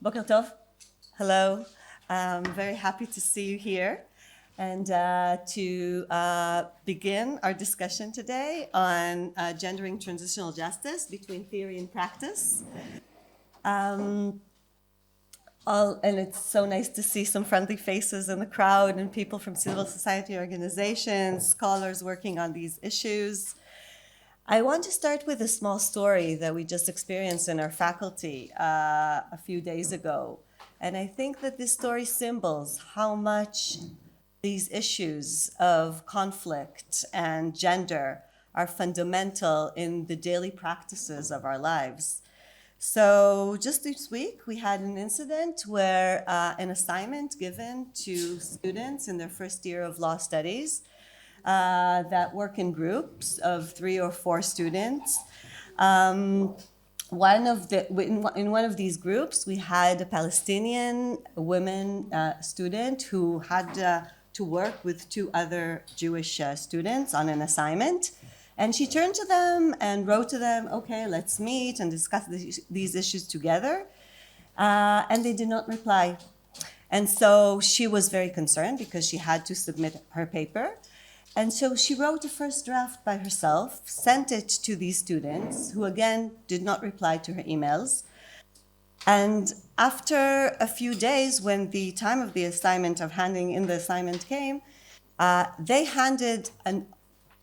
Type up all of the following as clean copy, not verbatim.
Boker Tov. Hello. I'm very happy to see you here and to begin our discussion today on gendering transitional justice between theory and practice. And it's so nice to see some friendly faces in the crowd and people from civil society organizations, scholars working on these issues. I want to start with a small story that we just experienced in our faculty a few days ago. And I think that this story symbols how much these issues of conflict and gender are fundamental in the daily practices of our lives. So just this week, we had an incident where an assignment given to students in their first year of law studies that work in groups of 3 or 4 students. In one of these groups, we had a Palestinian woman student who had to work with 2 other Jewish students on an assignment. And she turned to them and wrote to them, okay, let's meet and discuss these issues together. And they did not reply. And so she was very concerned because she had to submit her paper. And so she wrote a first draft by herself, sent it to these students, who again did not reply to her emails. And after a few days, when the time of the assignment, of handing in the assignment came, they handed an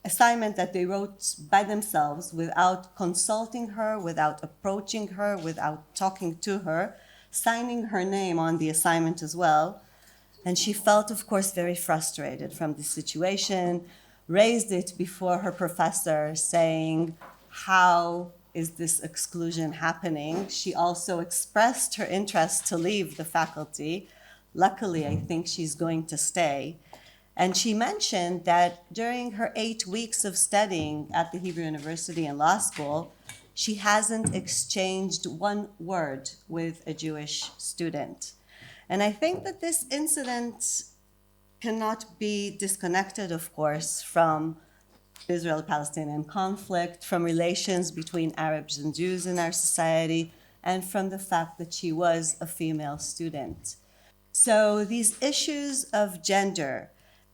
assignment that they wrote by themselves without consulting her, without approaching her, without talking to her, signing her name on the assignment as well. And she felt, of course, very frustrated from this situation, raised it before her professor, saying, how is this exclusion happening? She also expressed her interest to leave the faculty. Luckily, I think she's going to stay. And she mentioned that during her 8 weeks of studying at the Hebrew University and law school, she hasn't exchanged one word with a Jewish student. And I think that this incident cannot be disconnected, of course, from Israel-Palestinian conflict, from relations between Arabs and Jews in our society, and from the fact that she was a female student. So these issues of gender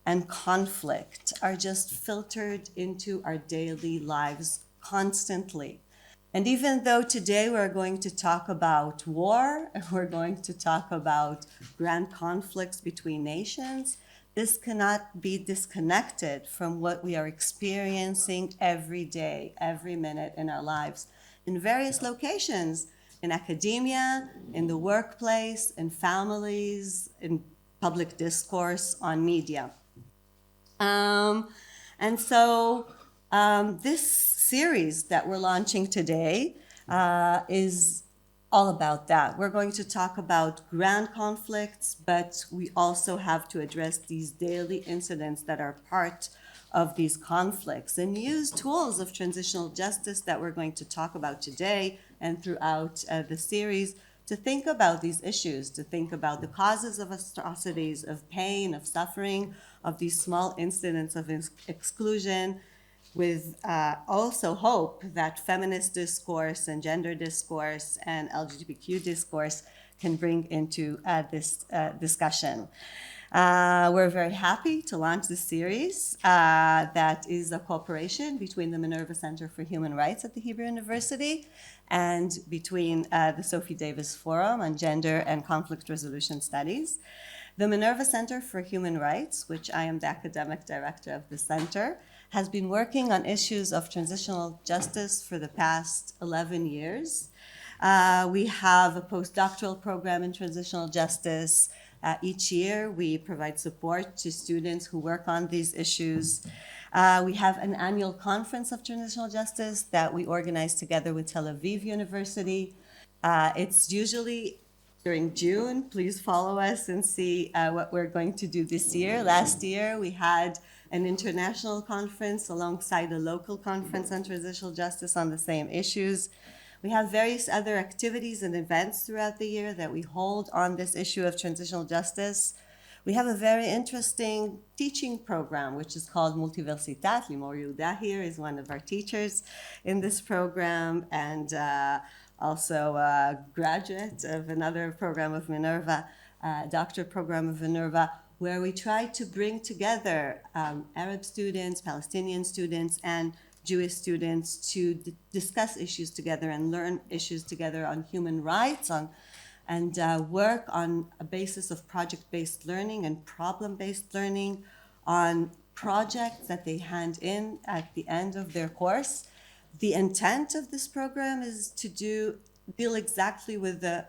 and conflict are just filtered into our daily lives constantly. And even though today we're going to talk about war, and we're going to talk about grand conflicts between nations, this cannot be disconnected from what we are experiencing every day, every minute in our lives, in various locations, in academia, in the workplace, in families, in public discourse, on media. And so this series that we're launching today is all about that. We're going to talk about grand conflicts, but we also have to address these daily incidents that are part of these conflicts and use tools of transitional justice that we're going to talk about today and throughout the series to think about these issues, to think about the causes of atrocities, of pain, of suffering, of these small incidents of exclusion, with also hope that feminist discourse and gender discourse and LGBTQ discourse can bring into this discussion. We're very happy to launch this series that is a cooperation between the Minerva Center for Human Rights at the Hebrew University and between the Sophie Davis Forum on Gender and Conflict Resolution Studies. The Minerva Center for Human Rights, which I am the academic director of the center, has been working on issues of transitional justice for the past 11 years. We have a postdoctoral program in transitional justice. Each year, we provide support to students who work on these issues. We have an annual conference of transitional justice that we organize together with Tel Aviv University. It's usually during June. Please follow us and see what we're going to do this year. Last year, we had an international conference alongside a local conference on transitional justice on the same issues. We have various other activities and events throughout the year that we hold on this issue of transitional justice. We have a very interesting teaching program, which is called Multiversitat. Limor Yehuda here is one of our teachers in this program. And also a graduate of another program of Minerva, doctorate program of Minerva, where we try to bring together Arab students, Palestinian students, and Jewish students to discuss issues together and learn issues together on human rights, and work on a basis of project-based learning and problem-based learning on projects that they hand in at the end of their course. The intent of this program is to deal exactly with the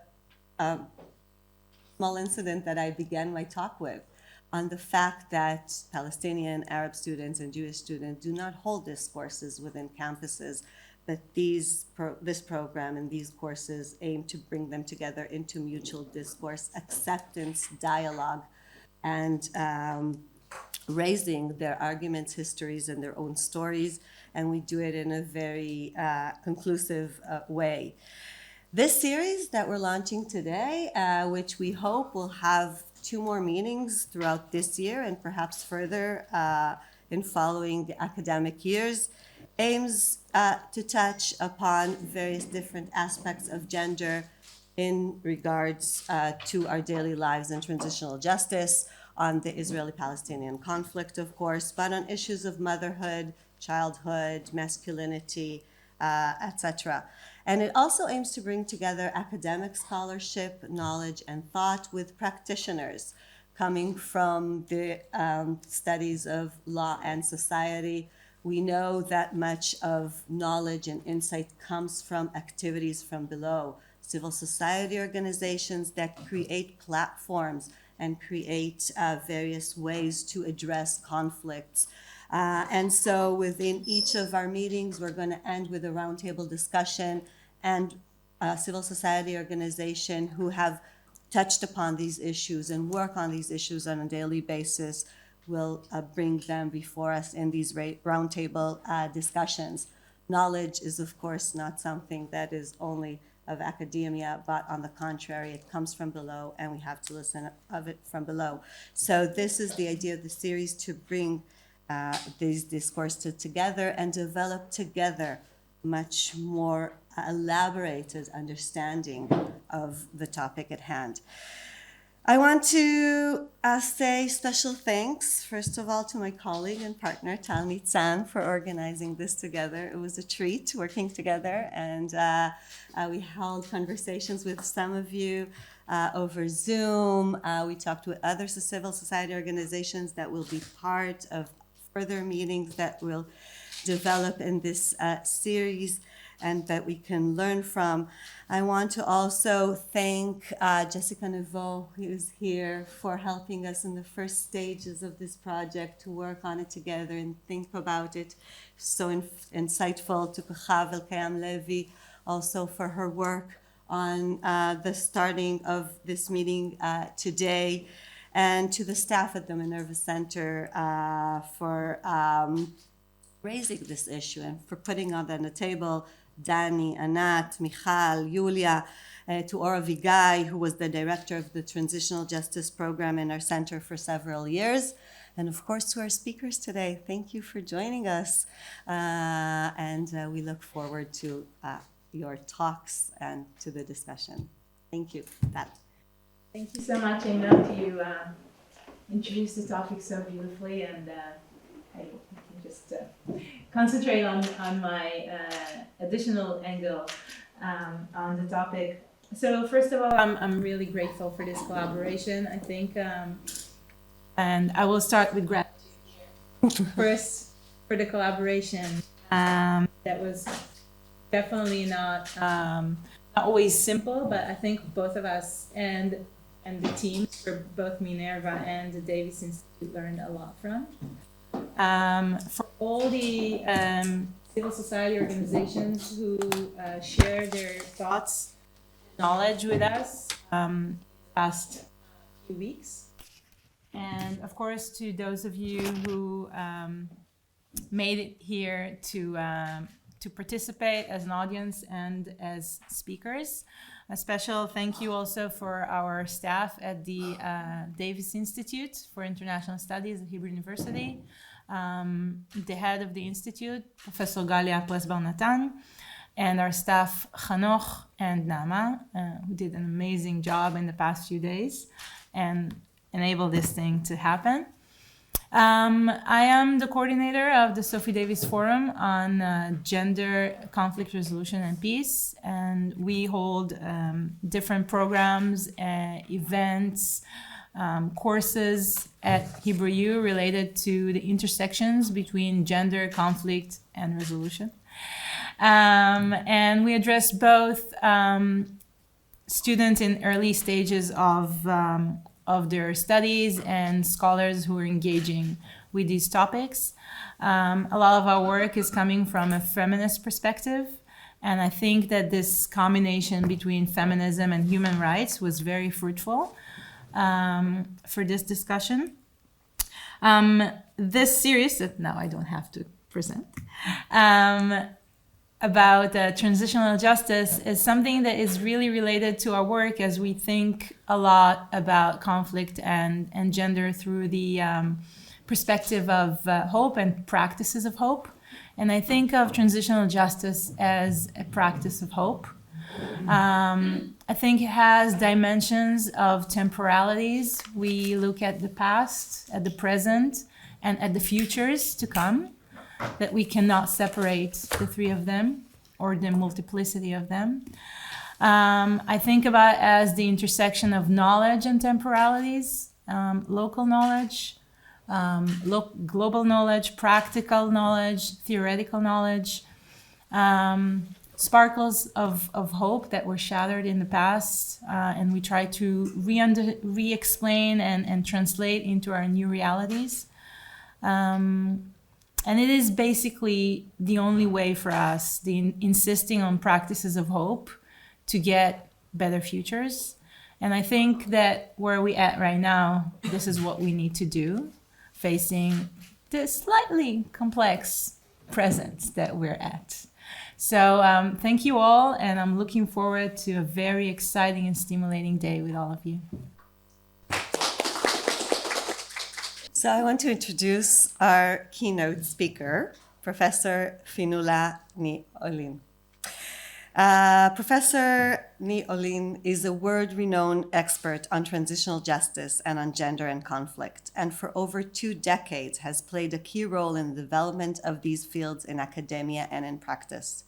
small incident that I began my talk with, on the fact that Palestinian, Arab students, and Jewish students do not hold these courses within campuses, but this program and these courses aim to bring them together into mutual discourse, acceptance, dialogue, and raising their arguments, histories, and their own stories, and we do it in a very conclusive way. This series that we're launching today, which we hope will have 2 more meetings throughout this year and perhaps further in following the academic years, aims to touch upon various different aspects of gender in regards to our daily lives and transitional justice, on the Israeli-Palestinian conflict, of course, but on issues of motherhood, childhood, masculinity, etc. And it also aims to bring together academic scholarship, knowledge, and thought with practitioners coming from the studies of law and society. We know that much of knowledge and insight comes from activities from below, civil society organizations that create platforms and create various ways to address conflicts. And so within each of our meetings, we're going to end with a roundtable discussion, and a civil society organization who have touched upon these issues and work on these issues on a daily basis will bring them before us in these roundtable discussions. Knowledge is, of course, not something that is only of academia, but on the contrary, it comes from below, and we have to listen of it from below. So this is the idea of the series, to bring these discourses together and develop together much more elaborated understanding of the topic at hand. I want to say special thanks, first of all, to my colleague and partner, Tal Nitzan, for organizing this together. It was a treat working together, and we held conversations with some of you over Zoom. We talked with other civil society organizations that will be part of further meetings that will develop in this series and that we can learn from. I want to also thank Jessica Neveu, who is here, for helping us in the first stages of this project to work on it together and think about it. So insightful. To Kochav El-Kayam Levi, also for her work on the starting of this meeting today, and to the staff at the Minerva Center for raising this issue and for putting on the table. Dani, Anat, Michal, Yulia, to Ora Vigai, who was the director of the Transitional Justice Program in our center for several years. And of course, to our speakers today, thank you for joining us. And we look forward to your talks and to the discussion. Thank you. Thank you so much, Einat. You introduced the topic so beautifully, and I can just concentrate on my additional angle on the topic. So first of all, I'm really grateful for this collaboration, I think, and I will start with gratitude first for the collaboration. That was definitely not always simple, but I think both of us and the teams for both Minerva and the Davis Institute learned a lot from. For all the civil society organizations who share their thoughts, knowledge with us past few weeks. And of course, to those of you who made it here to participate as an audience and as speakers. A special thank you also for our staff at the Davis Institute for International Studies at Hebrew University, the head of the institute, Professor Galia Presbar-Natan, and our staff Hanoch and Nama, who did an amazing job in the past few days and enabled this thing to happen. I am the coordinator of the Sophie Davis Forum on Gender, Conflict Resolution and Peace, and we hold different programs, events, courses at Hebrew U related to the intersections between gender, conflict, and resolution. And we address both students in early stages of their studies and scholars who are engaging with these topics. A lot of our work is coming from a feminist perspective, and I think that this combination between feminism and human rights was very fruitful for this discussion. This series, that now I don't have to present, about transitional justice is something that is really related to our work as we think a lot about conflict and gender through the perspective of hope and practices of hope. And I think of transitional justice as a practice of hope. I think it has dimensions of temporalities. We look at the past, at the present, and at the futures to come, that we cannot separate the three of them or the multiplicity of them. I think about it as the intersection of knowledge and temporalities, local knowledge, global knowledge, practical knowledge, theoretical knowledge, sparkles of hope that were shattered in the past, and we try to re-explain and translate into our new realities. And it is basically the only way for us, insisting on practices of hope to get better futures. And I think that where we're at right now, this is what we need to do, facing the slightly complex present that we're at. So thank you all, and I'm looking forward to a very exciting and stimulating day with all of you. So I want to introduce our keynote speaker, Professor Fionnuala ní Aoláin. Professor ní Aoláin is a world-renowned expert on transitional justice and on gender and conflict, and for over 2 decades has played a key role in the development of these fields in academia and in practice.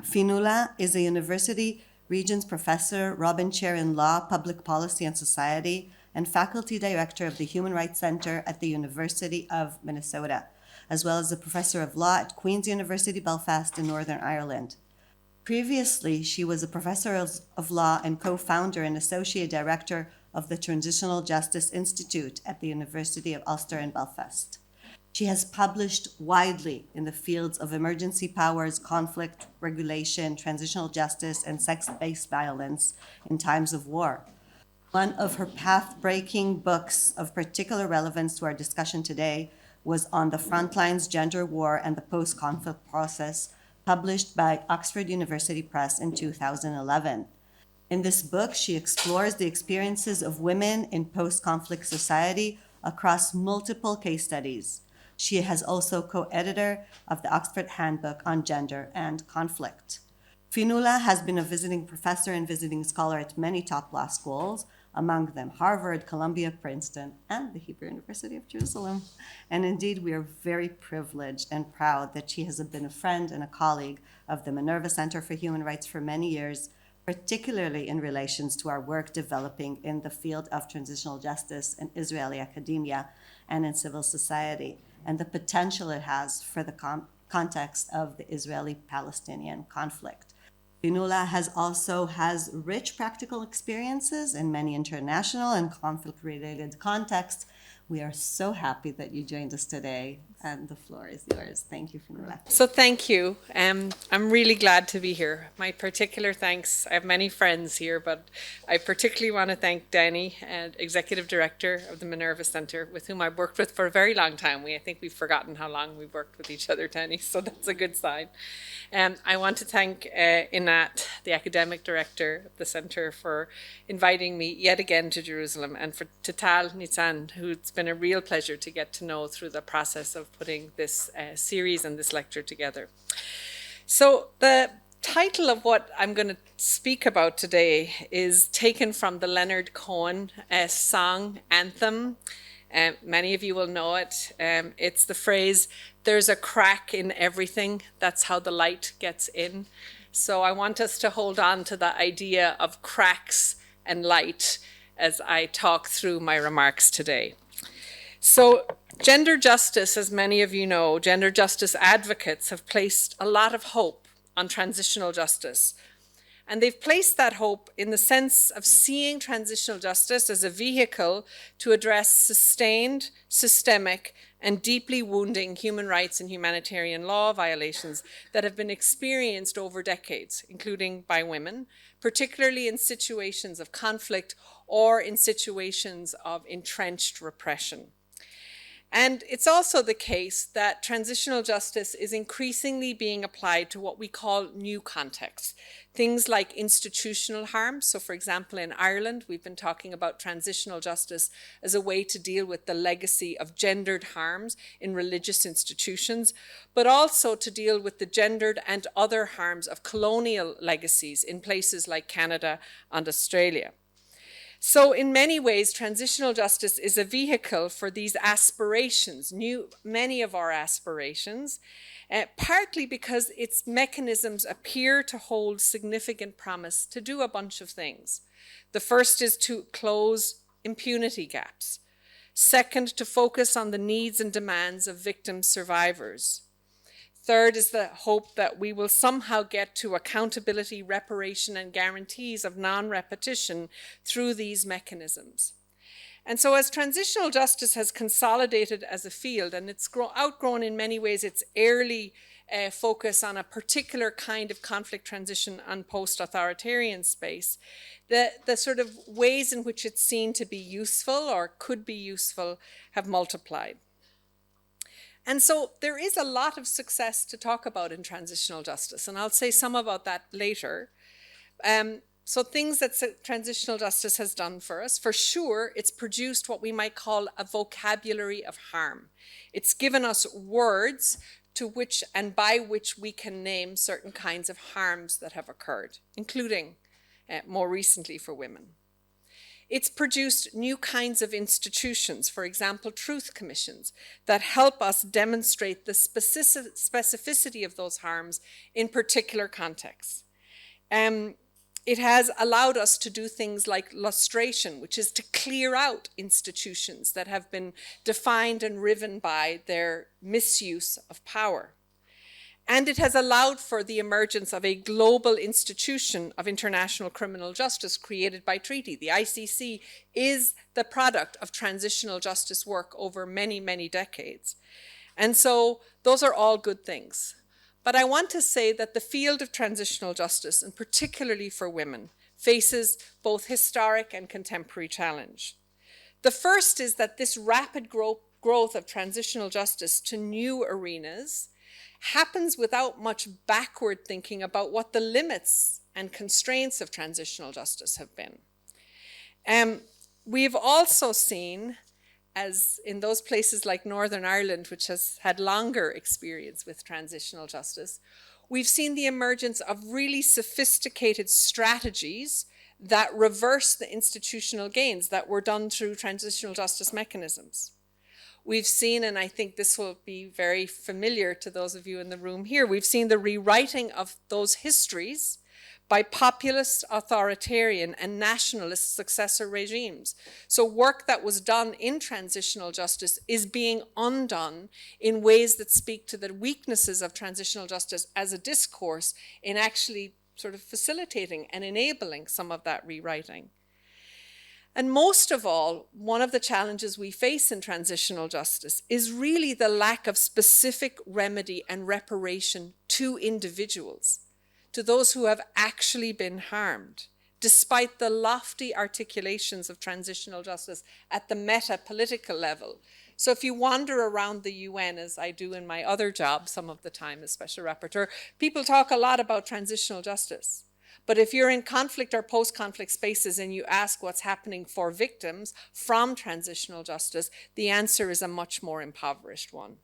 Fionnuala is a University Regents Professor, Robin Chair in Law, Public Policy and Society, and Faculty Director of the Human Rights Center at the University of Minnesota, as well as a Professor of Law at Queen's University Belfast in Northern Ireland. Previously, she was a Professor of Law and co-founder and Associate Director of the Transitional Justice Institute at the University of Ulster in Belfast. She has published widely in the fields of emergency powers, conflict regulation, transitional justice, and sex-based violence in times of war. One of her path-breaking books of particular relevance to our discussion today was On the Frontlines, Gender War and the Post-Conflict Process, published by Oxford University Press in 2011. In this book, she explores the experiences of women in post-conflict society across multiple case studies. She is also co-editor of the Oxford Handbook on Gender and Conflict. Fionnuala has been a visiting professor and visiting scholar at many top law schools, among them Harvard, Columbia, Princeton, and the Hebrew University of Jerusalem. And indeed, we are very privileged and proud that she has been a friend and a colleague of the Minerva Center for Human Rights for many years, particularly in relations to our work developing in the field of transitional justice in Israeli academia and in civil society, and the potential it has for the context of the Israeli-Palestinian conflict. Fionnuala has rich practical experiences in many international and conflict-related contexts. We are so happy that you joined us today, and the floor is yours. Thank you, Fionnuala. So thank you. I'm really glad to be here. My particular thanks, I have many friends here, but I particularly want to thank Danny, Executive Director of the Minerva Center, with whom I've worked with for a very long time. I think we've forgotten how long we've worked with each other, Danny, so that's a good sign. I want to thank Inat, the Academic Director of the Center, for inviting me yet again to Jerusalem, and to Tal Nitzan, who's been a real pleasure to get to know through the process of putting this series and this lecture together. So the title of what I'm going to speak about today is taken from the Leonard Cohen song Anthem. Many of you will know it. It's the phrase, "There's a crack in everything. That's how the light gets in." So I want us to hold on to the idea of cracks and light as I talk through my remarks today. So gender justice, as many of you know, gender justice advocates have placed a lot of hope on transitional justice. And they've placed that hope in the sense of seeing transitional justice as a vehicle to address sustained, systemic, and deeply wounding human rights and humanitarian law violations that have been experienced over decades, including by women, particularly in situations of conflict or in situations of entrenched repression. And it's also the case that transitional justice is increasingly being applied to what we call new contexts. Things like institutional harm. So for example, in Ireland, we've been talking about transitional justice as a way to deal with the legacy of gendered harms in religious institutions, but also to deal with the gendered and other harms of colonial legacies in places like Canada and Australia. So in many ways, transitional justice is a vehicle for these aspirations, many of our aspirations, partly because its mechanisms appear to hold significant promise to do a bunch of things. The first is to close impunity gaps. Second, to focus on the needs and demands of victim survivors. Third is the hope that we will somehow get to accountability, reparation, and guarantees of non-repetition through these mechanisms. And so as transitional justice has consolidated as a field, and it's outgrown in many ways its early focus on a particular kind of conflict transition and post-authoritarian space, the sort of ways in which it's seen to be useful or could be useful have multiplied. And so there is a lot of success to talk about in transitional justice, and I'll say some about that later. So things that transitional justice has done for us, for sure, it's produced what we might call a vocabulary of harm. It's given us words to which and by which we can name certain kinds of harms that have occurred, including more recently for women. It's produced new kinds of institutions, for example, truth commissions, that help us demonstrate the specificity of those harms in particular contexts. It has allowed us to do things like lustration, which is to clear out institutions that have been defined and riven by their misuse of power. And it has allowed for the emergence of a global institution of international criminal justice created by treaty. The ICC is the product of transitional justice work over many, many decades. And so those are all good things. But I want to say that the field of transitional justice, and particularly for women, faces both historic and contemporary challenge. The first is that this rapid growth of transitional justice to new arenas happens without much backward thinking about what the limits and constraints of transitional justice have been. We've also seen, as in those places like Northern Ireland, which has had longer experience with transitional justice, we've seen the emergence of really sophisticated strategies that reverse the institutional gains that were done through transitional justice mechanisms. We've seen, and I think this will be very familiar to those of you in the room here, we've seen the rewriting of those histories by populist, authoritarian, and nationalist successor regimes. So work that was done in transitional justice is being undone in ways that speak to the weaknesses of transitional justice as a discourse in actually sort of facilitating and enabling some of that rewriting. And most of all, one of the challenges we face in transitional justice is really the lack of specific remedy and reparation to individuals, to those who have actually been harmed, despite the lofty articulations of transitional justice at the meta-political level. So if you wander around the UN, as I do in my other job some of the time as Special Rapporteur, people talk a lot about transitional justice. But if you're in conflict or post-conflict spaces and you ask what's happening for victims from transitional justice, the answer is a much more impoverished one.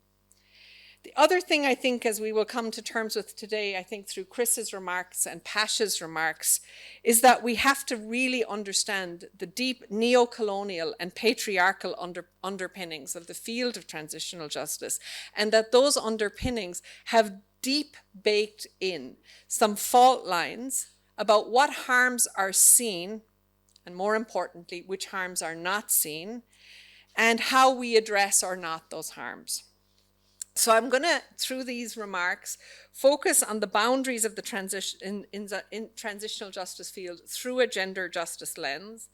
The other thing I think, as we will come to terms with today, I think through Chris's remarks and Pasha's remarks, is that we have to really understand the deep neo-colonial and patriarchal underpinnings of the field of transitional justice, and that those underpinnings have deep baked in some fault lines about what harms are seen, and more importantly, which harms are not seen, and how we address or not those harms. So I'm going to, through these remarks, focus on the boundaries of the transitional justice field through a gender justice lens.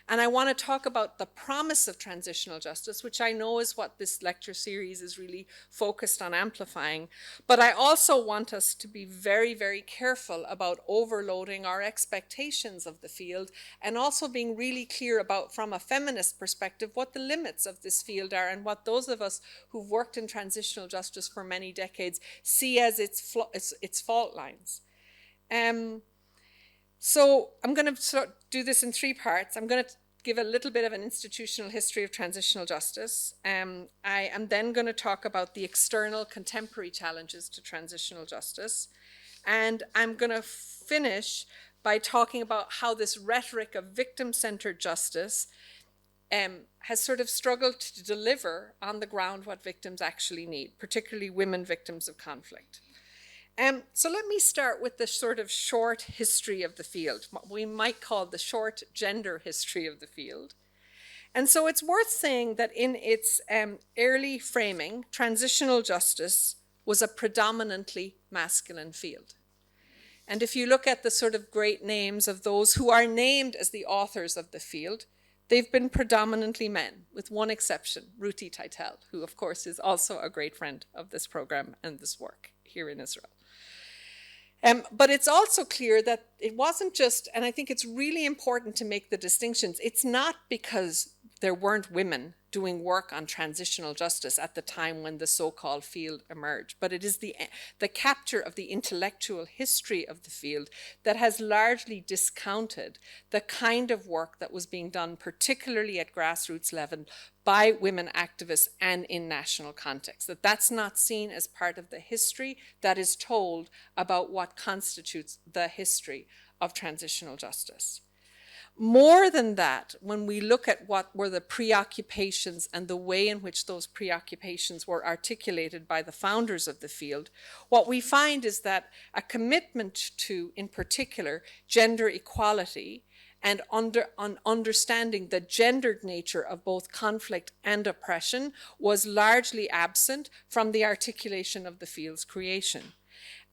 And I want to talk about the promise of transitional justice, which I know is what this lecture series is really focused on amplifying. But I also want us to be very, very careful about overloading our expectations of the field, and also being really clear about, from a feminist perspective, what the limits of this field are, and what those of us who've worked in transitional justice for many decades see as its fault lines. So I'm going to do this in 3 parts. I'm going to give a little bit of an institutional history of transitional justice. I am then going to talk about the external contemporary challenges to transitional justice. And I'm going to finish by talking about how this rhetoric of victim-centered justice has sort of struggled to deliver on the ground what victims actually need, particularly women victims of conflict. So let me start with the sort of short history of the field, what we might call the short gender history of the field. And so it's worth saying that in its early framing, transitional justice was a predominantly masculine field. And if you look at the sort of great names of those who are named as the authors of the field, they've been predominantly men, with one exception, Ruti Teitel, who of course is also a great friend of this program and this work here in Israel. But it's also clear that it wasn't just, and I think it's really important to make the distinctions, it's not because there weren't women doing work on transitional justice at the time when the so-called field emerged, but it is the capture of the intellectual history of the field that has largely discounted the kind of work that was being done, particularly at grassroots level, by women activists and in national context, that's not seen as part of the history that is told about what constitutes the history of transitional justice. More than that, when we look at what were the preoccupations and the way in which those preoccupations were articulated by the founders of the field, what we find is that a commitment to, in particular, gender equality and understanding the gendered nature of both conflict and oppression was largely absent from the articulation of the field's creation.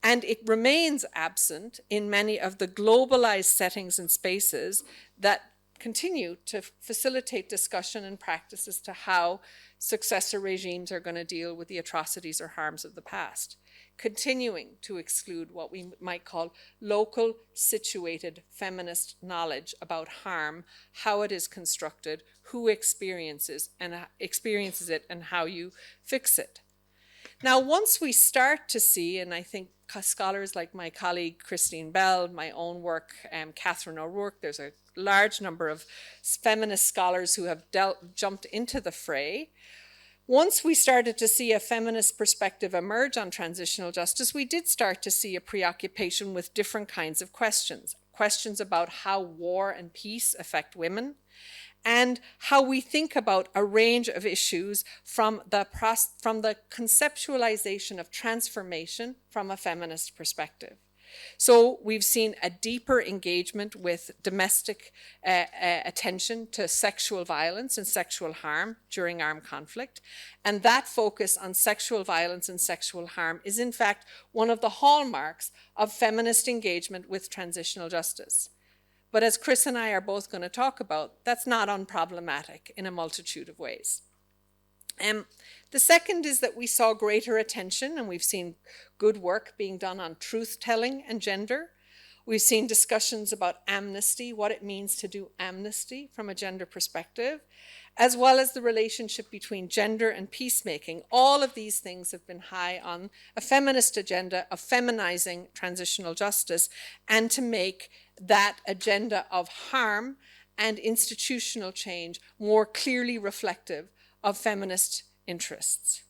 And it remains absent in many of the globalized settings and spaces that continue to facilitate discussion and practice as to how successor regimes are going to deal with the atrocities or harms of the past, continuing to exclude what we might call local situated feminist knowledge about harm, how it is constructed, who experiences it, and how you fix it. Now, once we start to see, and I think scholars like my colleague Christine Bell, my own work, Catherine O'Rourke, there's a large number of feminist scholars who have jumped into the fray. Once we started to see a feminist perspective emerge on transitional justice, we did start to see a preoccupation with different kinds of questions. Questions about how war and peace affect women, and how we think about a range of issues from the conceptualization of transformation from a feminist perspective. So we've seen a deeper engagement with domestic attention to sexual violence and sexual harm during armed conflict. And that focus on sexual violence and sexual harm is in fact one of the hallmarks of feminist engagement with transitional justice. But as Chris and I are both going to talk about, that's not unproblematic in a multitude of ways. The second is that we saw greater attention, and we've seen good work being done on truth-telling and gender. We've seen discussions about amnesty, what it means to do amnesty from a gender perspective, as well as the relationship between gender and peacemaking. All of these things have been high on a feminist agenda of feminizing transitional justice and to make that agenda of harm and institutional change more clearly reflective of feminist interests.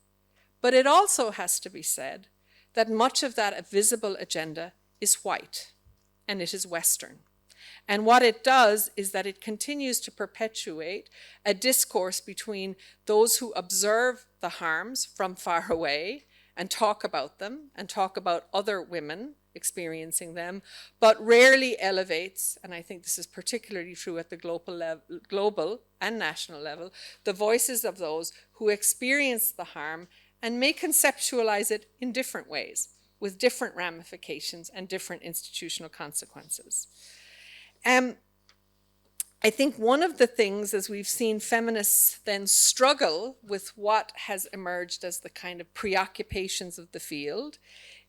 But it also has to be said that much of that visible agenda is white, and it is Western. And what it does is that it continues to perpetuate a discourse between those who observe the harms from far away and talk about them and talk about other women experiencing them, but rarely elevates, and I think this is particularly true at the global and national level, the voices of those who experience the harm and may conceptualize it in different ways, with different ramifications and different institutional consequences. I think one of the things, as we've seen feminists then struggle with what has emerged as the kind of preoccupations of the field,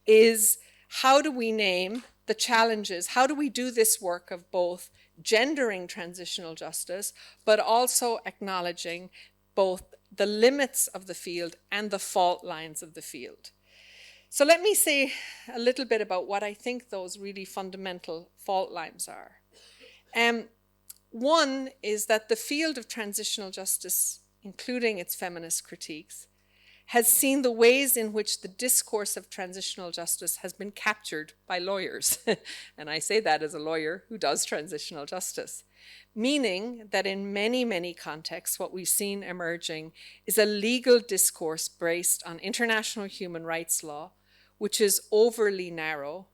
is how do we name the challenges? How do we do this work of both gendering transitional justice, but also acknowledging both the limits of the field and the fault lines of the field? So let me say a little bit about what I think those really fundamental fault lines are. One is that the field of transitional justice, including its feminist critiques, has seen the ways in which the discourse of transitional justice has been captured by lawyers. And I say that as a lawyer who does transitional justice, meaning that in many, many contexts, what we've seen emerging is a legal discourse based on international human rights law, which is overly narrow,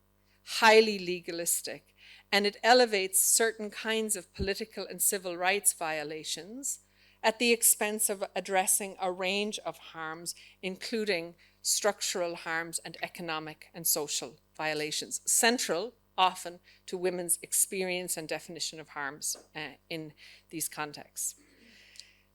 highly legalistic, and it elevates certain kinds of political and civil rights violations at the expense of addressing a range of harms, including structural harms and economic and social violations, central often to women's experience and definition of harms in these contexts.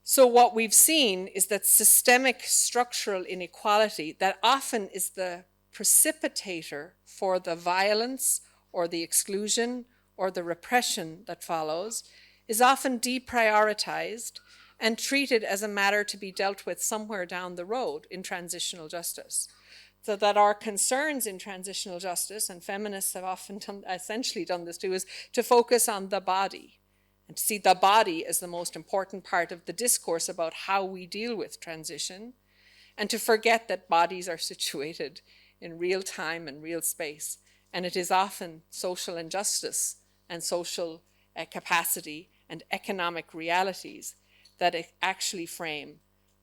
So what we've seen is that systemic structural inequality that often is the precipitator for the violence or the exclusion or the repression that follows is often deprioritized and treated as a matter to be dealt with somewhere down the road in transitional justice. So that our concerns in transitional justice, and feminists have often essentially done this too, is to focus on the body and to see the body as the most important part of the discourse about how we deal with transition, and to forget that bodies are situated in real time and real space. And it is often social injustice and social capacity and economic realities that actually frame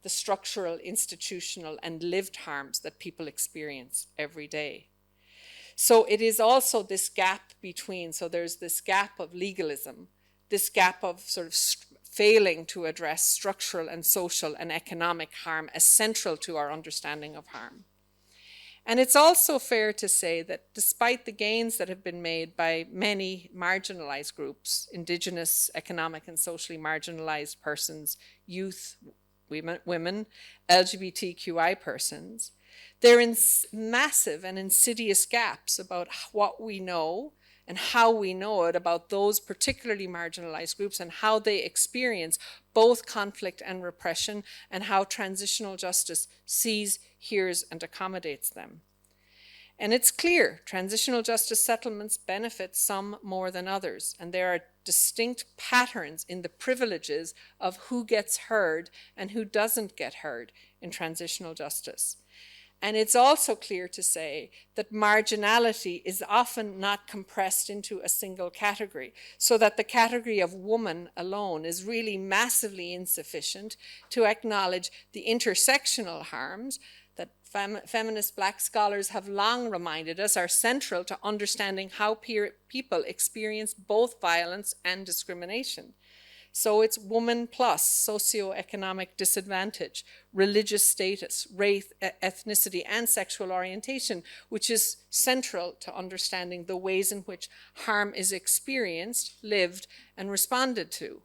the structural, institutional, and lived harms that people experience every day. So it is also this gap between, so there's this gap of legalism, this gap of sort of failing to address structural and social and economic harm as central to our understanding of harm. And it's also fair to say that despite the gains that have been made by many marginalized groups, Indigenous, economic and socially marginalized persons, youth, women, LGBTQI persons, there are massive and insidious gaps about what we know and how we know it about those particularly marginalized groups and how they experience both conflict and repression, and how transitional justice sees, hears, and accommodates them. And it's clear transitional justice settlements benefit some more than others, and there are distinct patterns in the privileges of who gets heard and who doesn't get heard in transitional justice. And it's also clear to say that marginality is often not compressed into a single category, so that the category of woman alone is really massively insufficient to acknowledge the intersectional harms that feminist Black scholars have long reminded us are central to understanding how people experience both violence and discrimination. So it's woman plus socioeconomic disadvantage, religious status, race, ethnicity, and sexual orientation, which is central to understanding the ways in which harm is experienced, lived, and responded to.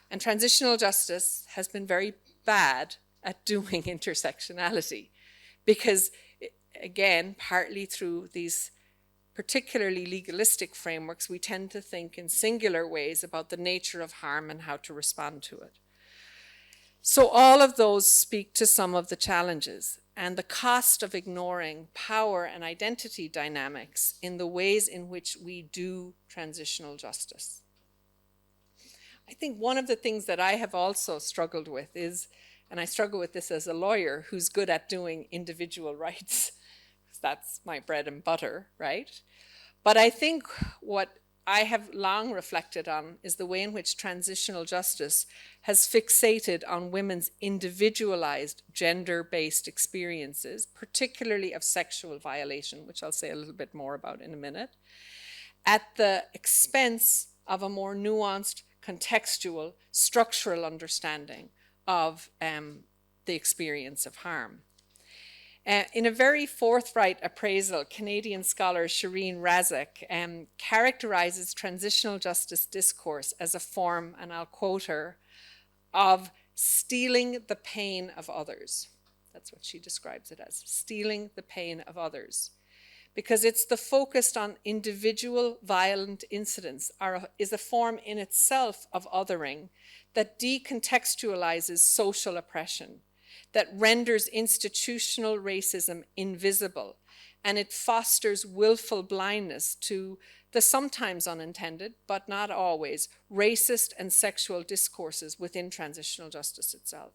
And transitional justice has been very bad at doing intersectionality because, again, partly through these particularly legalistic frameworks, we tend to think in singular ways about the nature of harm and how to respond to it. So all of those speak to some of the challenges and the cost of ignoring power and identity dynamics in the ways in which we do transitional justice. I think one of the things that I have also struggled with is And I struggle with this as a lawyer who's good at doing individual rights. That's my bread and butter, right? But I think what I have long reflected on is the way in which transitional justice has fixated on women's individualized gender-based experiences, particularly of sexual violation, which I'll say a little bit more about in a minute, at the expense of a more nuanced, contextual, structural understanding of the experience of harm. In a very forthright appraisal, Canadian scholar Shireen Razak characterizes transitional justice discourse as a form, and I'll quote her, of stealing the pain of others. That's what she describes it as, stealing the pain of others. Because it's the focus on individual violent incidents is a form in itself of othering that decontextualizes social oppression, that renders institutional racism invisible, and it fosters willful blindness to the sometimes unintended, but not always, racist and sexual discourses within transitional justice itself.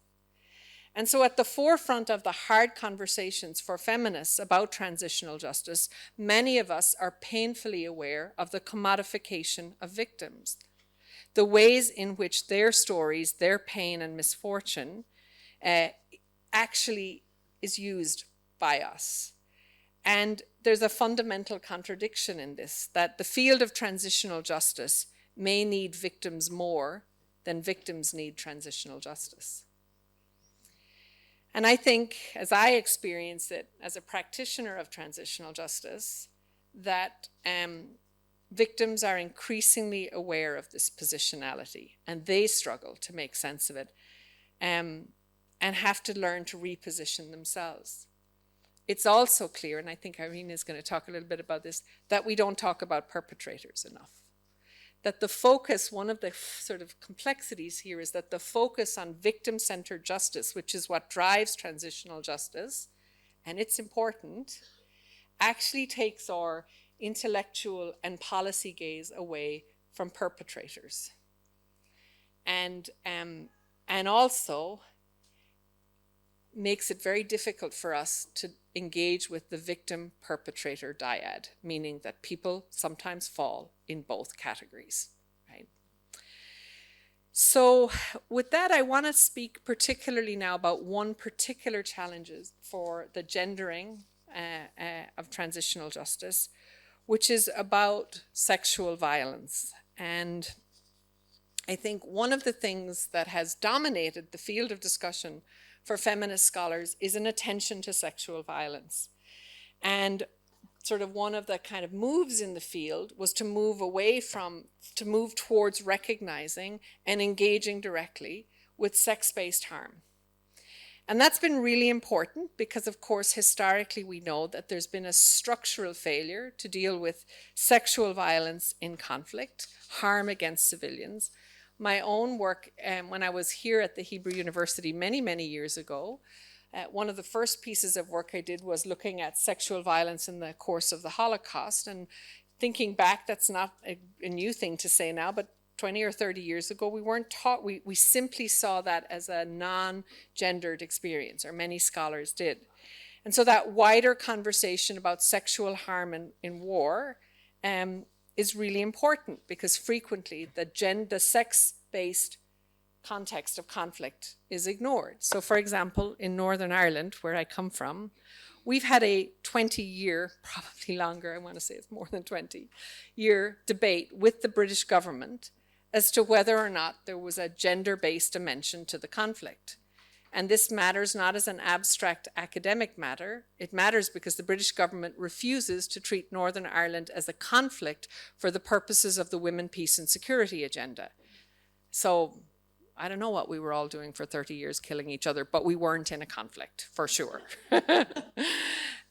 And so at the forefront of the hard conversations for feminists about transitional justice, many of us are painfully aware of the commodification of victims, the ways in which their stories, their pain and misfortune actually is used by us. And there's a fundamental contradiction in this, that the field of transitional justice may need victims more than victims need transitional justice. And I think, as I experience it as a practitioner of transitional justice, that victims are increasingly aware of this positionality, and they struggle to make sense of it, and have to learn to reposition themselves. It's also clear, and I think Irene is going to talk a little bit about this, that we don't talk about perpetrators enough. That the focus, one of the sort of complexities here is that the focus on victim-centered justice, which is what drives transitional justice, and it's important, actually takes our intellectual and policy gaze away from perpetrators. And also makes it very difficult for us to engage with the victim-perpetrator dyad, meaning that people sometimes fall in both categories, right? So with that, I want to speak particularly now about one particular challenge for the gendering of transitional justice, which is about sexual violence. And I think one of the things that has dominated the field of discussion for feminist scholars is an attention to sexual violence. And sort of one of the kind of moves in the field was to move towards recognizing and engaging directly with sex-based harm. And that's been really important because, of course, historically we know that there's been a structural failure to deal with sexual violence in conflict, harm against civilians. My own work, when I was here at the Hebrew University many, many years ago, one of the first pieces of work I did was looking at sexual violence in the course of the Holocaust. And thinking back, that's not a new thing to say now, but 20 or 30 years ago, we weren't taught, we simply saw that as a non-gendered experience, or many scholars did. And so that wider conversation about sexual harm in war is really important, because frequently the sex-based context of conflict is ignored. So for example, in Northern Ireland, where I come from, we've had a 20-year, probably longer, I want to say it's more than 20-year debate with the British government as to whether or not there was a gender-based dimension to the conflict. And this matters not as an abstract academic matter. It matters because the British government refuses to treat Northern Ireland as a conflict for the purposes of the Women, Peace and Security agenda. So I don't know what we were all doing for 30 years, killing each other, but we weren't in a conflict, for sure.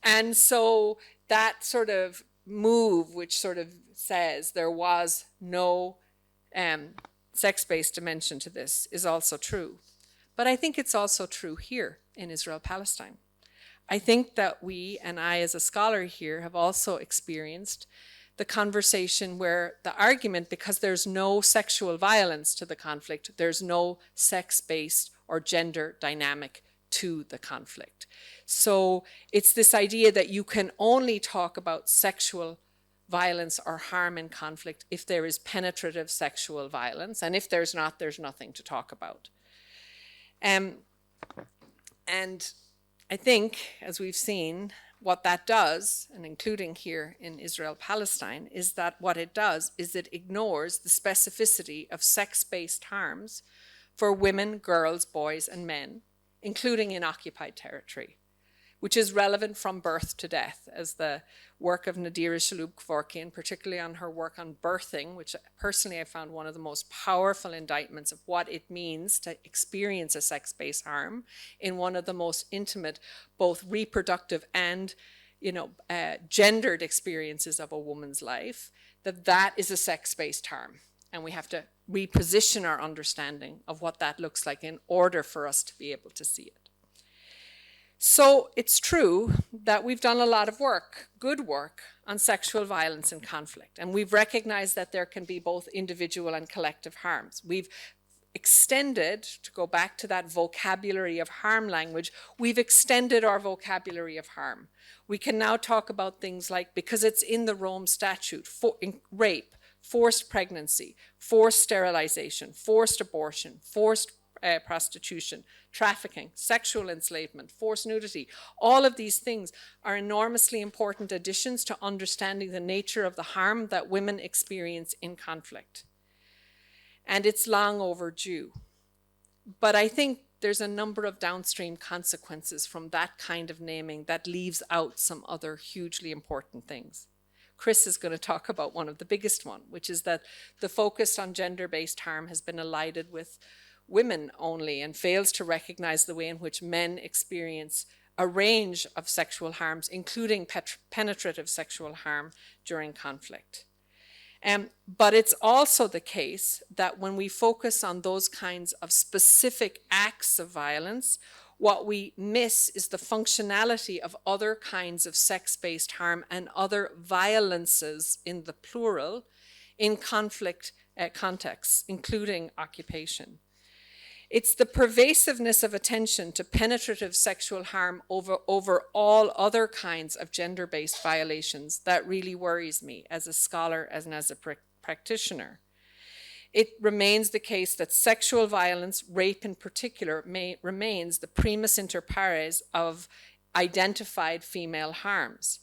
And so that sort of move, which sort of says there was no sex-based dimension to this, is also true. But I think it's also true here in Israel-Palestine. I think that we, and I as a scholar here, have also experienced the conversation where the argument, because there's no sexual violence to the conflict, there's no sex-based or gender dynamic to the conflict. So it's this idea that you can only talk about sexual violence or harm in conflict if there is penetrative sexual violence, and if there's not, there's nothing to talk about. And I think, as we've seen, what that does, and including here in Israel-Palestine, is that what it does is it ignores the specificity of sex-based harms for women, girls, boys, and men, including in occupied territory, which is relevant from birth to death, as the work of Nadira Shalhoub-Kevorkian, particularly on her work on birthing, which personally I found one of the most powerful indictments of what it means to experience a sex-based harm in one of the most intimate, both reproductive and gendered experiences of a woman's life, that is a sex-based harm. And we have to reposition our understanding of what that looks like in order for us to be able to see it. So it's true that we've done a lot of work, good work, on sexual violence and conflict. And we've recognized that there can be both individual and collective harms. We've extended, to go back to that vocabulary of harm language, we've extended our vocabulary of harm. We can now talk about things like, because it's in the Rome Statute, rape, forced pregnancy, forced sterilization, forced abortion, forced prostitution, trafficking, sexual enslavement, forced nudity. All of these things are enormously important additions to understanding the nature of the harm that women experience in conflict. And it's long overdue. But I think there's a number of downstream consequences from that kind of naming that leaves out some other hugely important things. Chris is going to talk about one of the biggest one, which is that the focus on gender-based harm has been allied with women only and fails to recognize the way in which men experience a range of sexual harms, including penetrative sexual harm during conflict. But it's also the case that when we focus on those kinds of specific acts of violence, what we miss is the functionality of other kinds of sex-based harm and other violences in the plural in conflict contexts, including occupation. It's the pervasiveness of attention to penetrative sexual harm over all other kinds of gender-based violations that really worries me as a scholar and as a practitioner. It remains the case that sexual violence, rape in particular, remains the primus inter pares of identified female harms.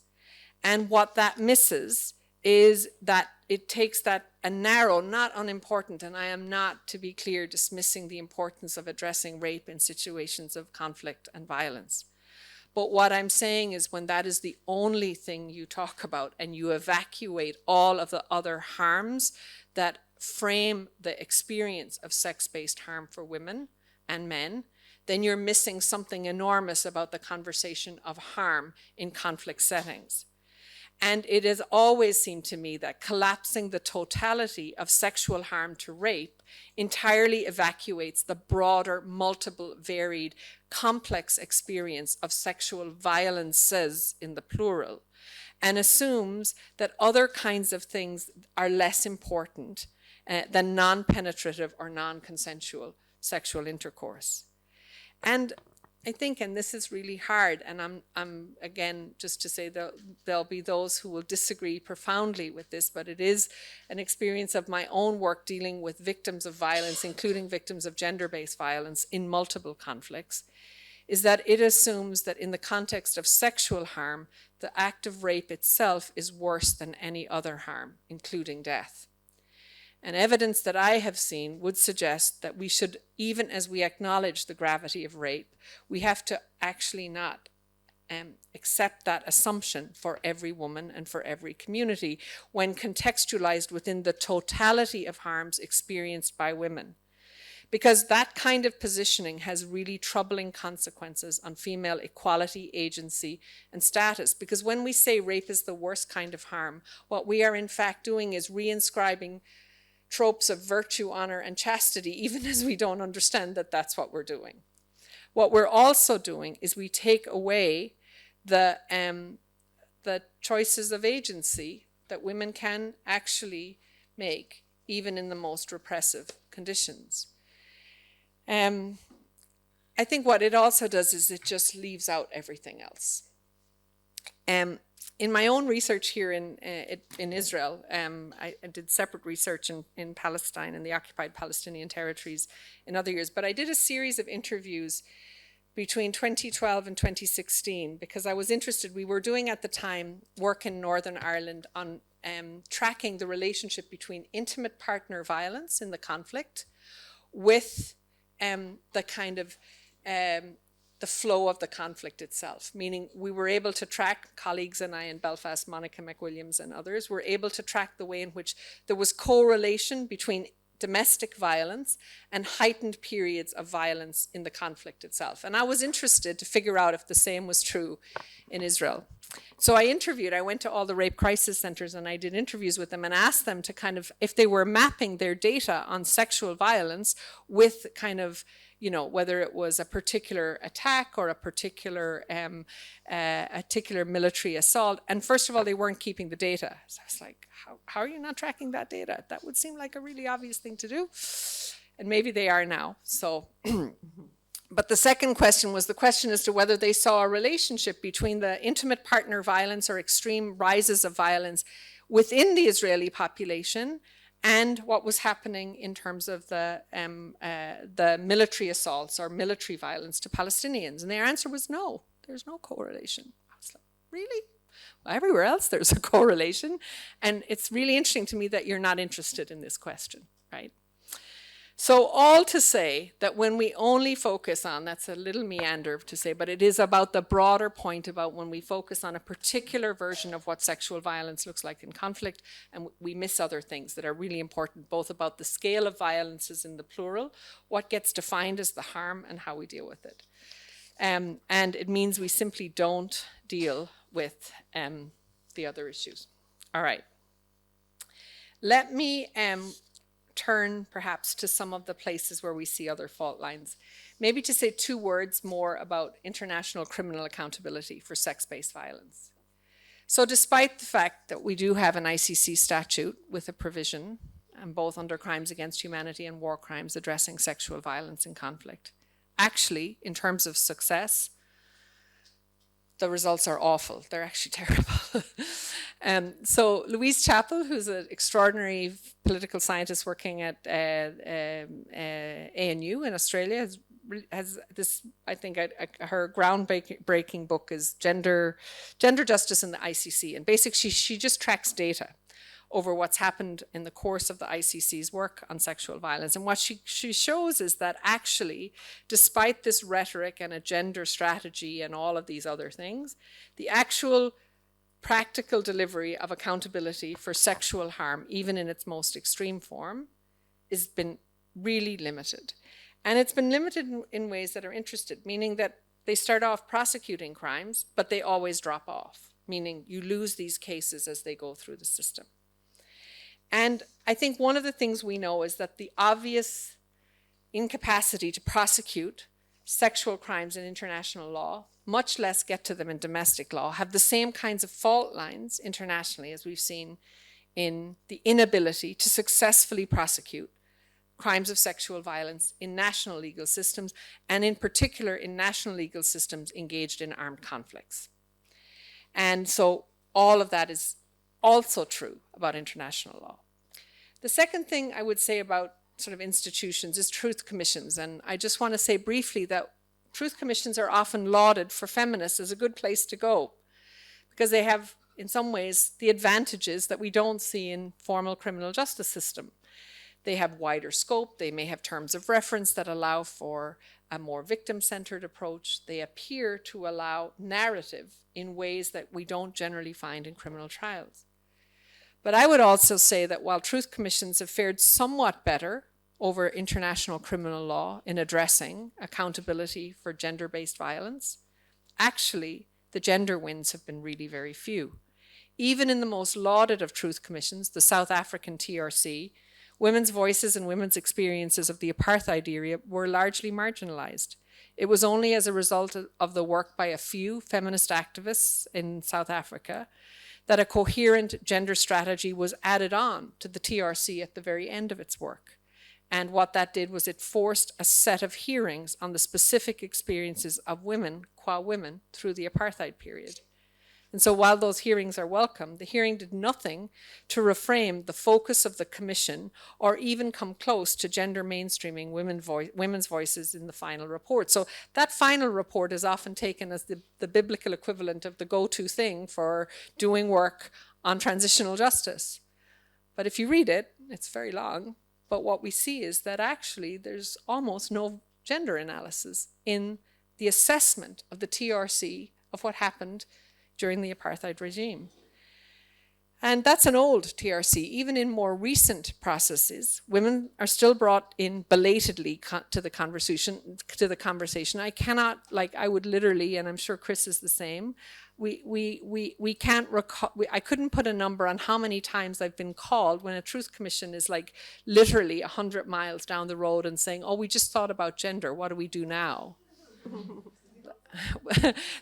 And what that misses is that it takes that a narrow, not unimportant, and I am not, to be clear, dismissing the importance of addressing rape in situations of conflict and violence. But what I'm saying is when that is the only thing you talk about and you evacuate all of the other harms that frame the experience of sex-based harm for women and men, then you're missing something enormous about the conversation of harm in conflict settings. And it has always seemed to me that collapsing the totality of sexual harm to rape entirely evacuates the broader, multiple, varied, complex experience of sexual violences in the plural, and assumes that other kinds of things are less important than non-penetrative or non-consensual sexual intercourse. And I think, and this is really hard, and I'm again, just to say that there'll be those who will disagree profoundly with this, but it is an experience of my own work dealing with victims of violence, including victims of gender-based violence in multiple conflicts, is that it assumes that in the context of sexual harm, the act of rape itself is worse than any other harm, including death. And evidence that I have seen would suggest that we should, even as we acknowledge the gravity of rape, we have to actually not accept that assumption for every woman and for every community when contextualized within the totality of harms experienced by women. Because that kind of positioning has really troubling consequences on female equality, agency, and status. Because when we say rape is the worst kind of harm, what we are in fact doing is reinscribing tropes of virtue, honor, and chastity, even as we don't understand that that's what we're doing. What we're also doing is we take away the choices of agency that women can actually make, even in the most repressive conditions. I think what it also does is it just leaves out everything else. In my own research here in Israel, I did separate research in Palestine and the occupied Palestinian territories in other years, but I did a series of interviews between 2012 and 2016 because I was interested. We were doing at the time work in Northern Ireland on tracking the relationship between intimate partner violence in the conflict with the kind of the flow of the conflict itself, meaning we were able to track, colleagues and I in Belfast, Monica McWilliams and others, were able to track the way in which there was correlation between domestic violence and heightened periods of violence in the conflict itself. And I was interested to figure out if the same was true in Israel. So I went to all the rape crisis centers and I did interviews with them and asked them to kind of, if they were mapping their data on sexual violence with kind of, you know, whether it was a particular attack or a particular military assault. And first of all, they weren't keeping the data. So I was like, how are you not tracking that data? That would seem like a really obvious thing to do. And maybe they are now. So, but the second question was the question as to whether they saw a relationship between the intimate partner violence or extreme rises of violence within the Israeli population and what was happening in terms of the military assaults or military violence to Palestinians. And their answer was no, there's no correlation. I was like, really? Well, everywhere else there's a correlation. And it's really interesting to me that you're not interested in this question, right? So all to say that when we only focus on, that's a little meander to say, but it is about the broader point about when we focus on a particular version of what sexual violence looks like in conflict, and we miss other things that are really important, both about the scale of violences in the plural, what gets defined as the harm, and how we deal with it. And it means we simply don't deal with the other issues. All right. Let me turn perhaps to some of the places where we see other fault lines. Maybe to say 2 words more about international criminal accountability for sex-based violence. So despite the fact that we do have an ICC statute with a provision, both under crimes against humanity and war crimes addressing sexual violence in conflict, actually, in terms of success, the results are awful. They're actually terrible. So Louise Chappell, who's an extraordinary political scientist working at ANU in Australia, has this, I think, her groundbreaking book is Gender Justice in the ICC. And basically, she just tracks data over what's happened in the course of the ICC's work on sexual violence. And what she shows is that actually, despite this rhetoric and a gender strategy and all of these other things, the actual practical delivery of accountability for sexual harm, even in its most extreme form, has been really limited. And it's been limited in ways that are interested, meaning that they start off prosecuting crimes, but they always drop off, meaning you lose these cases as they go through the system. And I think one of the things we know is that the obvious incapacity to prosecute sexual crimes in international law, much less get to them in domestic law, have the same kinds of fault lines internationally as we've seen in the inability to successfully prosecute crimes of sexual violence in national legal systems, and in particular in national legal systems engaged in armed conflicts. And so all of that is also true about international law. The second thing I would say about sort of institutions is truth commissions. And I just want to say briefly that truth commissions are often lauded for feminists as a good place to go because they have, in some ways, the advantages that we don't see in formal criminal justice system. They have wider scope. They may have terms of reference that allow for a more victim-centered approach. They appear to allow narrative in ways that we don't generally find in criminal trials. But I would also say that while truth commissions have fared somewhat better over international criminal law in addressing accountability for gender-based violence, actually the gender wins have been really very few. Even in the most lauded of truth commissions, the South African TRC, women's voices and women's experiences of the apartheid era were largely marginalized. It was only as a result of the work by a few feminist activists in South Africa that a coherent gender strategy was added on to the TRC at the very end of its work. And what that did was it forced a set of hearings on the specific experiences of women, qua women, through the apartheid period. And so while those hearings are welcome, the hearing did nothing to reframe the focus of the commission or even come close to gender mainstreaming women's voices in the final report. So that final report is often taken as the biblical equivalent of the go-to thing for doing work on transitional justice. But if you read it, it's very long. But what we see is that actually there's almost no gender analysis in the assessment of the TRC of what happened during the apartheid regime. And that's an old TRC. Even in more recent processes, women are still brought in belatedly to the conversation. I cannot, I would literally, and I'm sure Chris is the same, we can't recall, I couldn't put a number on how many times I've been called when a truth commission is literally 100 miles down the road and saying, oh, we just thought about gender, what do we do now?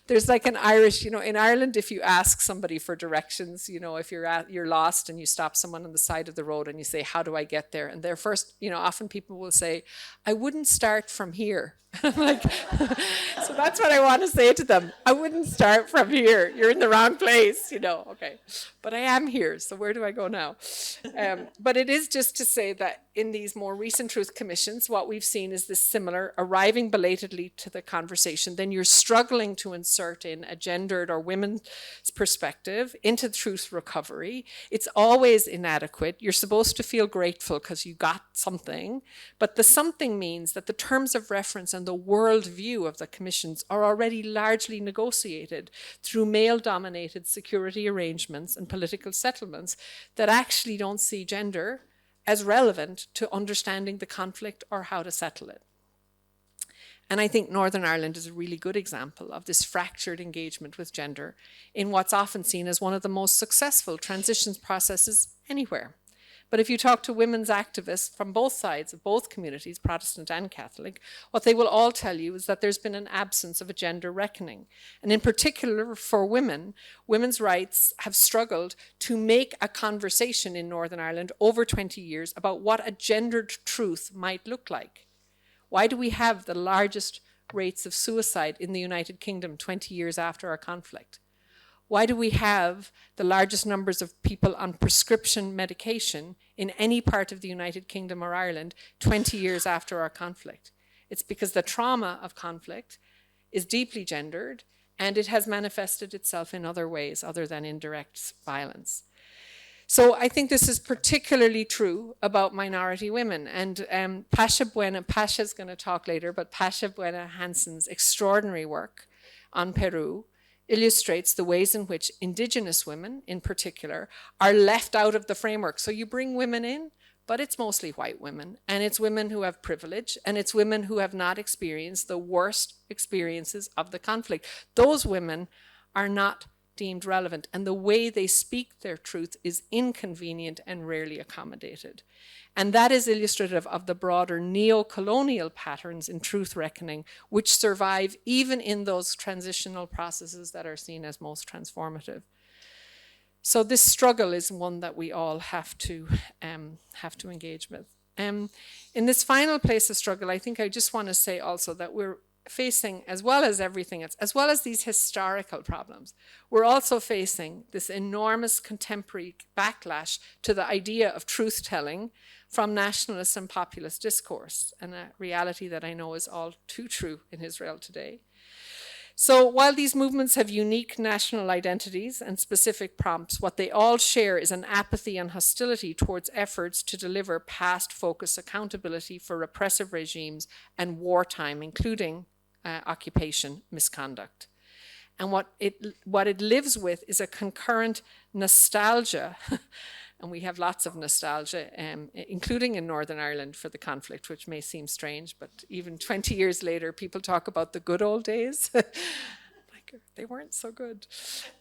There's an Irish, in Ireland, if you ask somebody for directions, if you're lost and you stop someone on the side of the road and you say, how do I get there? And their first, often people will say, I wouldn't start from here. So that's what I want to say to them. I wouldn't start from here. You're in the wrong place, okay. But I am here, so where do I go now? But it is just to say that in these more recent truth commissions, what we've seen is this similar, arriving belatedly to the conversation, then you're struggling to insert in a gendered or women's perspective into truth recovery. It's always inadequate. You're supposed to feel grateful because you got something, but the something means that the terms of reference and the world view of the commissions are already largely negotiated through male-dominated security arrangements and political settlements that actually don't see gender as relevant to understanding the conflict or how to settle it. And I think Northern Ireland is a really good example of this fractured engagement with gender in what's often seen as one of the most successful transitions processes anywhere. But if you talk to women's activists from both sides of both communities, Protestant and Catholic, what they will all tell you is that there's been an absence of a gender reckoning. And in particular for women, women's rights have struggled to make a conversation in Northern Ireland over 20 years about what a gendered truth might look like. Why do we have the largest rates of suicide in the United Kingdom 20 years after our conflict? Why do we have the largest numbers of people on prescription medication in any part of the United Kingdom or Ireland 20 years after our conflict? It's because the trauma of conflict is deeply gendered and it has manifested itself in other ways other than indirect violence. So I think this is particularly true about minority women. And Pasha's going to talk later, but Pasha Buena Hansen's extraordinary work on Peru illustrates the ways in which Indigenous women, in particular, are left out of the framework. So you bring women in, but it's mostly white women, and it's women who have privilege, and it's women who have not experienced the worst experiences of the conflict. Those women are not deemed relevant, and the way they speak their truth is inconvenient and rarely accommodated. And that is illustrative of the broader neo-colonial patterns in truth reckoning, which survive even in those transitional processes that are seen as most transformative. So this struggle is one that we all have to engage with. In this final place of struggle, I think I just want to say also that we're facing, as well as everything else, as well as these historical problems, we're also facing this enormous contemporary backlash to the idea of truth-telling from nationalist and populist discourse, and a reality that I know is all too true in Israel today. So while these movements have unique national identities and specific prompts, what they all share is an apathy and hostility towards efforts to deliver past-focused accountability for repressive regimes and wartime, including occupation misconduct. And what it lives with is a concurrent nostalgia, and we have lots of nostalgia, including in Northern Ireland for the conflict, which may seem strange, but even 20 years later, people talk about the good old days. Like, they weren't so good.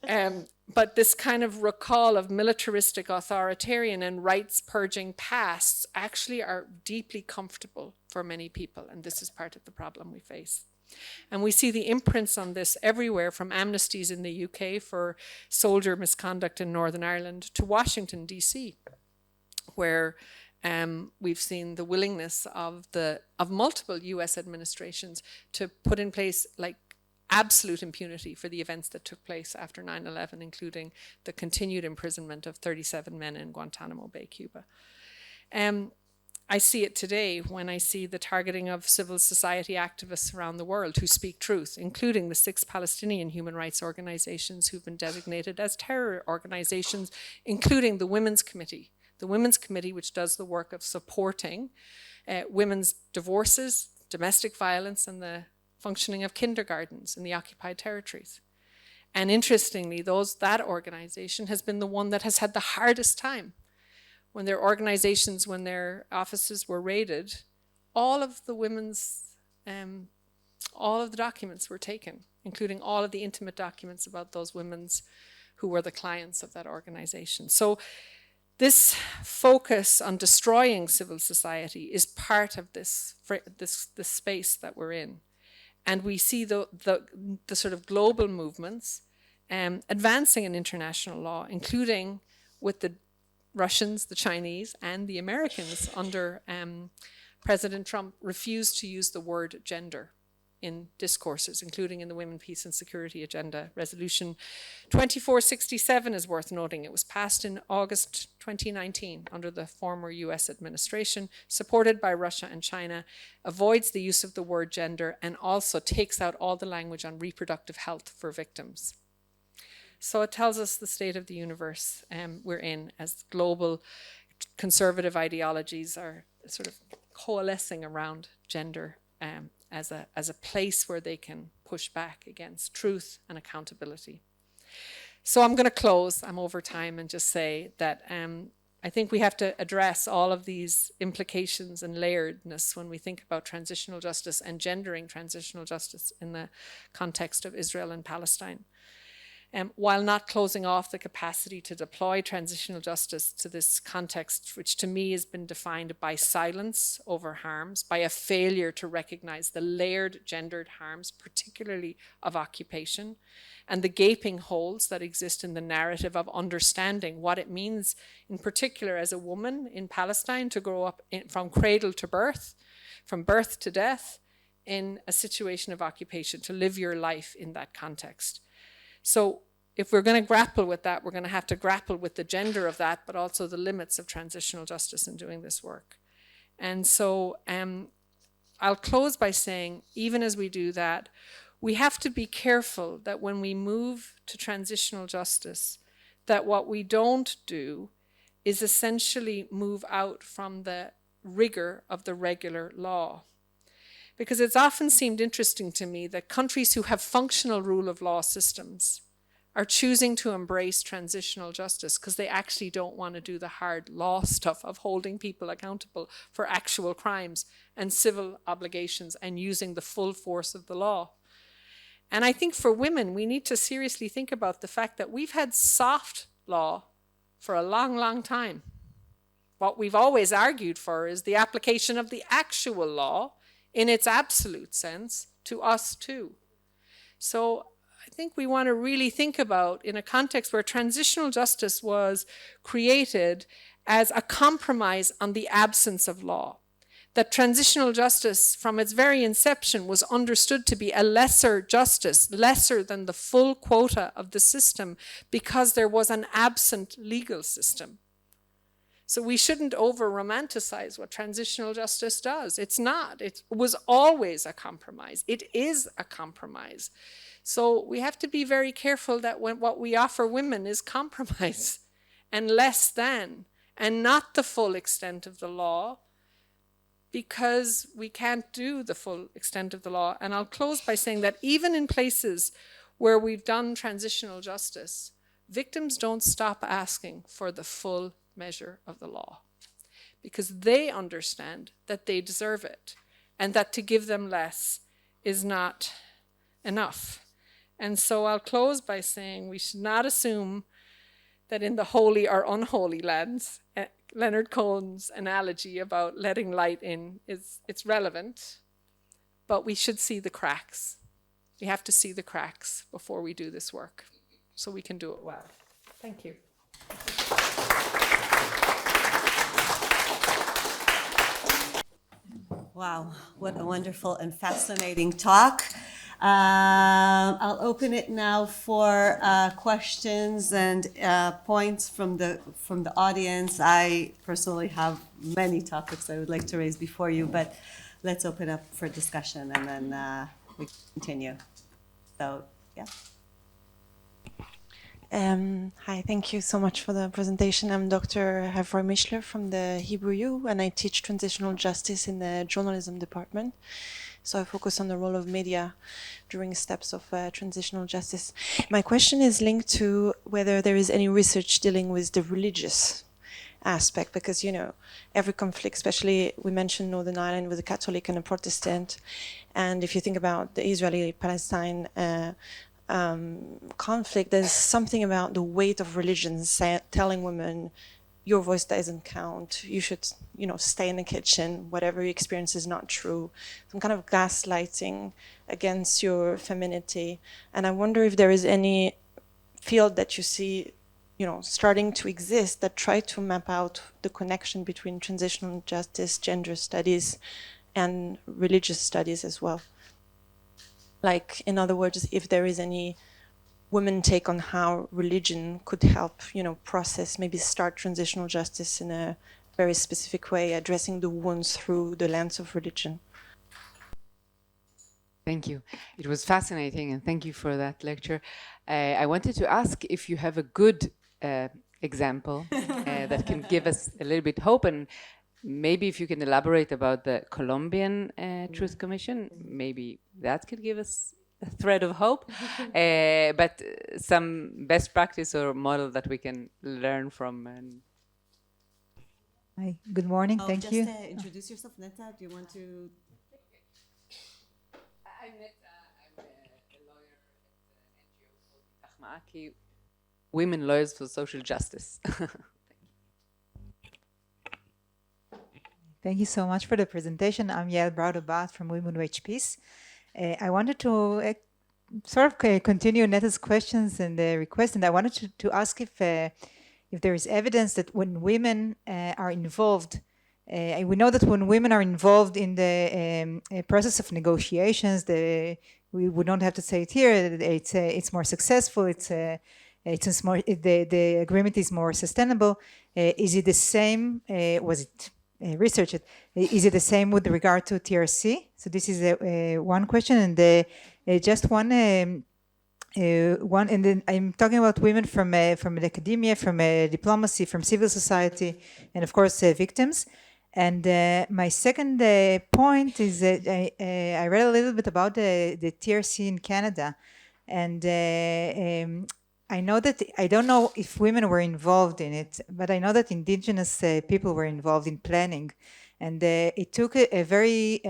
But this kind of recall of militaristic, authoritarian, and rights-purging pasts actually are deeply comfortable for many people, and this is part of the problem we face. And we see the imprints on this everywhere, from amnesties in the UK for soldier misconduct in Northern Ireland to Washington, D.C., where we've seen the willingness of multiple US administrations to put in place like absolute impunity for the events that took place after 9/11, including the continued imprisonment of 37 men in Guantanamo Bay, Cuba. I see it today when I see the targeting of civil society activists around the world who speak truth, including the 6 Palestinian human rights organizations who've been designated as terror organizations, including the Women's Committee. The Women's Committee, which does the work of supporting women's divorces, domestic violence, and the functioning of kindergartens in the occupied territories. And interestingly, that organization has been the one that has had the hardest time. When their organizations, when their offices were raided, all of the documents were taken, including all of the intimate documents about those women who were the clients of that organization. So this focus on destroying civil society is part of this space that we're in. And we see the sort of global movements advancing in international law, including with the Russians, the Chinese, and the Americans under President Trump refused to use the word gender in discourses, including in the Women, Peace and Security Agenda. Resolution 2467 is worth noting. It was passed in August 2019 under the former US administration, supported by Russia and China, avoids the use of the word gender, and also takes out all the language on reproductive health for victims. So it tells us the state of the universe we're in as global conservative ideologies are sort of coalescing around gender as a place where they can push back against truth and accountability. So I'm going to close, I'm over time, and just say that I think we have to address all of these implications and layeredness when we think about transitional justice and gendering transitional justice in the context of Israel and Palestine. While not closing off the capacity to deploy transitional justice to this context, which to me has been defined by silence over harms, by a failure to recognize the layered gendered harms, particularly of occupation, and the gaping holes that exist in the narrative of understanding what it means, in particular as a woman in Palestine, to grow up from cradle to birth, from birth to death, in a situation of occupation, to live your life in that context. So if we're going to grapple with that, we're going to have to grapple with the gender of that, but also the limits of transitional justice in doing this work. And so I'll close by saying, even as we do that, we have to be careful that when we move to transitional justice, that what we don't do is essentially move out from the rigor of the regular law. Because it's often seemed interesting to me that countries who have functional rule of law systems are choosing to embrace transitional justice because they actually don't want to do the hard law stuff of holding people accountable for actual crimes and civil obligations and using the full force of the law. And I think for women, we need to seriously think about the fact that we've had soft law for a long, long time. What we've always argued for is the application of the actual law in its absolute sense to us too. So I think we want to really think about, in a context where transitional justice was created as a compromise on the absence of law, that transitional justice from its very inception was understood to be a lesser justice, lesser than the full quota of the system, because there was an absent legal system. So we shouldn't over-romanticize what transitional justice does. It's not. It was always a compromise. It is a compromise. So we have to be very careful that what we offer women is compromise and less than, and not the full extent of the law, because we can't do the full extent of the law. And I'll close by saying that even in places where we've done transitional justice, victims don't stop asking for the full measure of the law, because they understand that they deserve it and that to give them less is not enough. And so I'll close by saying we should not assume that in the holy or unholy lands, Leonard Cohen's analogy about letting light in it's relevant, but we should see the cracks. We have to see the cracks before we do this work so we can do it well. Thank you. Wow, what a wonderful and fascinating talk. I'll open it now for questions and points from the audience. I personally have many topics I would like to raise before you, but let's open up for discussion and then we continue. So, yeah. Hi, thank you so much for the presentation. I'm Dr. Havroy Mishler from the Hebrew U, and I teach transitional justice in the journalism department. So I focus on the role of media during steps of transitional justice. My question is linked to whether there is any research dealing with the religious aspect, because, you know, every conflict, especially we mentioned Northern Ireland with a Catholic and a Protestant, and if you think about the Israeli-Palestine conflict, there's something about the weight of religion telling women your voice doesn't count, you should, you know, stay in the kitchen, whatever you experience is not true, some kind of gaslighting against your femininity. And I wonder if there is any field that you see, you know, starting to exist that try to map out the connection between transitional justice, gender studies, and religious studies as well. Like, in other words, if there is any women take on how religion could help, you know, process, maybe start transitional justice in a very specific way, addressing the wounds through the lens of religion. Thank you. It was fascinating, and thank you for that lecture. I wanted to ask if you have a good example that can give us a little bit hope, and maybe if you can elaborate about the Colombian Truth Commission, maybe that could give us a thread of hope, but some best practice or model that we can learn from. Hi, good morning, thank you. Just introduce yourself, Netta. Do you want to? I'm a lawyer at an NGO called Women Lawyers for Social Justice. Thank you so much for the presentation. I'm Yael Browder-Bath from Women Wage Peace. I wanted to sort of continue Netta's questions and the request, and I wanted to ask if there is evidence that when women are involved, we know that when women are involved in the process of negotiations, we would not have to say it here, it's more successful, the agreement is more sustainable. Is it the same? Was it researched? Is it the same with regard to TRC? So this is one question, and just one, and then I'm talking about women from academia, from diplomacy, from civil society, and of course victims. And my second point is that I read a little bit about the TRC in Canada, and I know that, I don't know if women were involved in it, but I know that Indigenous people were involved in planning, and it took a very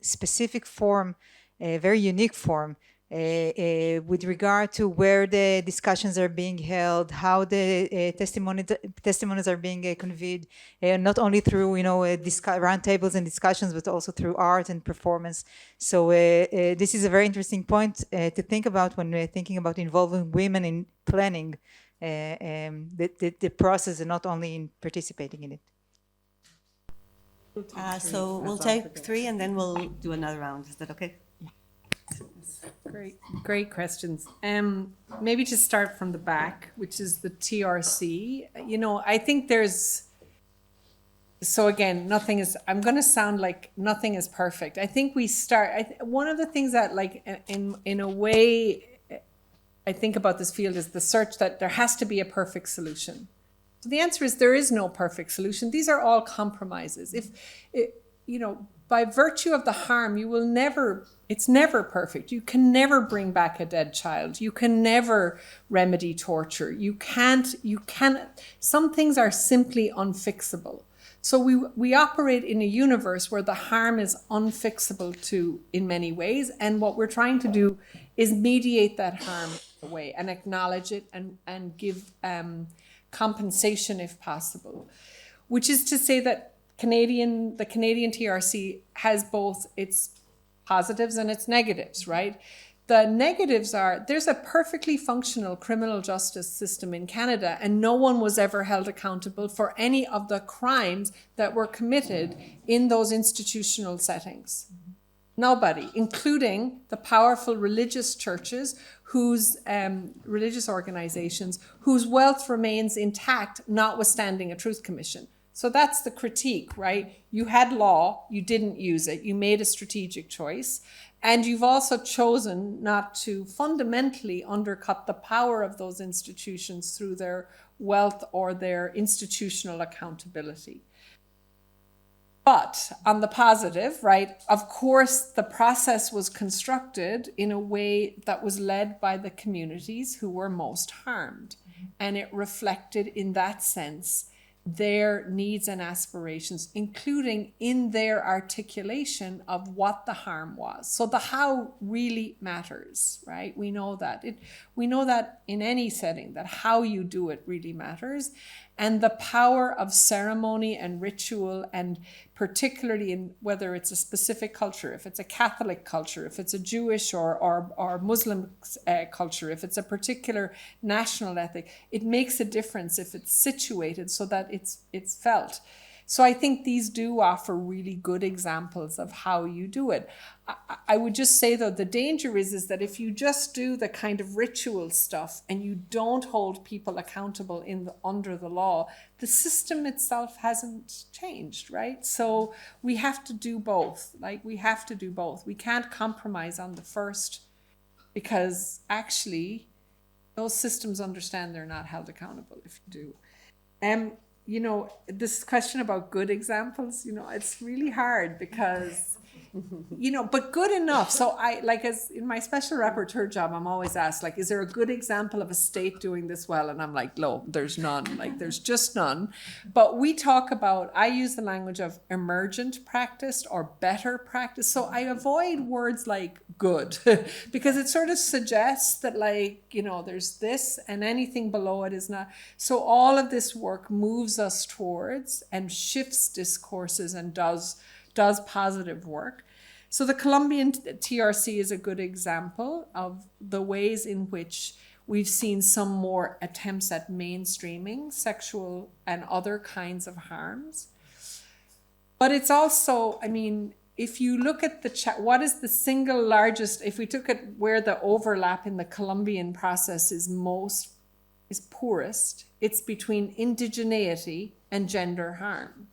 specific form, a very unique form, with regard to where the discussions are being held, how the testimonies are being conveyed, not only through, you know, roundtables and discussions, but also through art and performance. So this is a very interesting point to think about when we're thinking about involving women in planning the process and not only in participating in it. So we'll take three and then we'll do another round. Is that okay? Great questions. Maybe to start from the back, which is the TRC. You know, I think so again, I'm going to sound like nothing is perfect. I think one of the things that, like, in a way, I think about this field is the search that there has to be a perfect solution. So the answer is there is no perfect solution. These are all compromises. You know, by virtue of the harm, it's never perfect. You can never bring back a dead child. You can never remedy torture. Some things are simply unfixable. So we operate in a universe where the harm is unfixable in many ways. And what we're trying to do is mediate that harm away and acknowledge it and give compensation if possible, which is to say that the Canadian TRC has both its positives and its negatives, right? the negatives are there's a perfectly functional criminal justice system in Canada, and no one was ever held accountable for any of the crimes that were committed in those institutional settings. Nobody, including the powerful religious churches, whose religious organizations, whose wealth remains intact, notwithstanding a truth commission. So that's the critique, right? You had law, you didn't use it, you made a strategic choice, and you've also chosen not to fundamentally undercut the power of those institutions through their wealth or their institutional accountability. But on the positive, right, of course, the process was constructed in a way that was led by the communities who were most harmed. And it reflected, in that sense, their needs and aspirations, including in their articulation of what the harm was. So the how really matters, right? We know that. We know that in any setting, that how you do it really matters. And the power of ceremony and ritual, and particularly in whether it's a specific culture, if it's a Catholic culture, if it's a Jewish or Muslim culture, if it's a particular national ethic, it makes a difference if it's situated so that it's felt. So I think these do offer really good examples of how you do it. I would just say, though, the danger is that if you just do the kind of ritual stuff and you don't hold people accountable under the law, the system itself hasn't changed, right? So we have to do both. We have to do both. We can't compromise on the first, because actually those systems understand they're not held accountable if you do. This question about good examples, it's really hard because, but good enough. So as in my special rapporteur job, I'm always asked, is there a good example of a state doing this well? And I'm like, no, there's none. There's just none. But we talk about, I use the language of emergent practice or better practice. So I avoid words like good because it sort of suggests that there's this and anything below it is not. So all of this work moves us towards and shifts discourses and does positive work. So the Colombian TRC is a good example of the ways in which we've seen some more attempts at mainstreaming sexual and other kinds of harms. But it's also, if you look at what is the single largest, if we took it where the overlap in the Colombian process is poorest, it's between indigeneity and gender harm.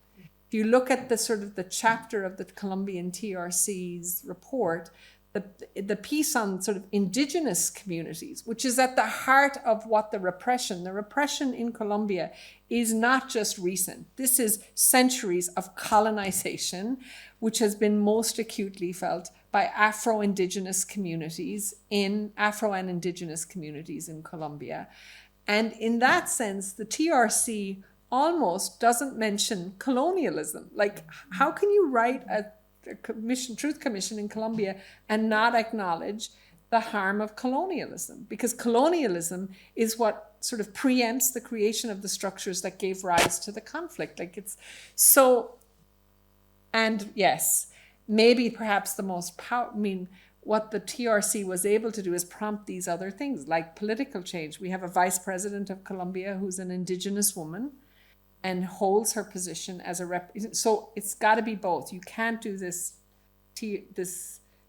If you look at the chapter of the Colombian TRC's report, the piece on indigenous communities, which is at the heart of what the repression in Colombia is not just recent. This is centuries of colonization, which has been most acutely felt by Afro and indigenous communities in Colombia. And in that sense, the TRC almost doesn't mention colonialism. How can you write a truth commission in Colombia and not acknowledge the harm of colonialism? Because colonialism is what sort of preempts the creation of the structures that gave rise to the conflict. And yes, maybe perhaps the most what the TRC was able to do is prompt these other things, like political change. We have a vice president of Colombia who's an indigenous woman and holds her position as so it's got to be both. You can't do this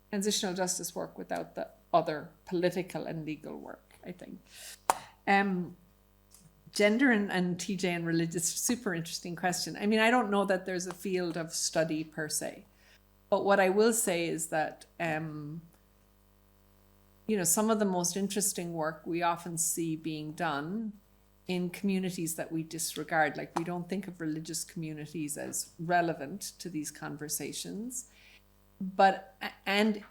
transitional justice work without the other political and legal work, I think. Gender and TJ and religious, super interesting question. I don't know that there's a field of study per se, but what I will say is that some of the most interesting work we often see being done in communities that we disregard. We don't think of religious communities as relevant to these conversations, and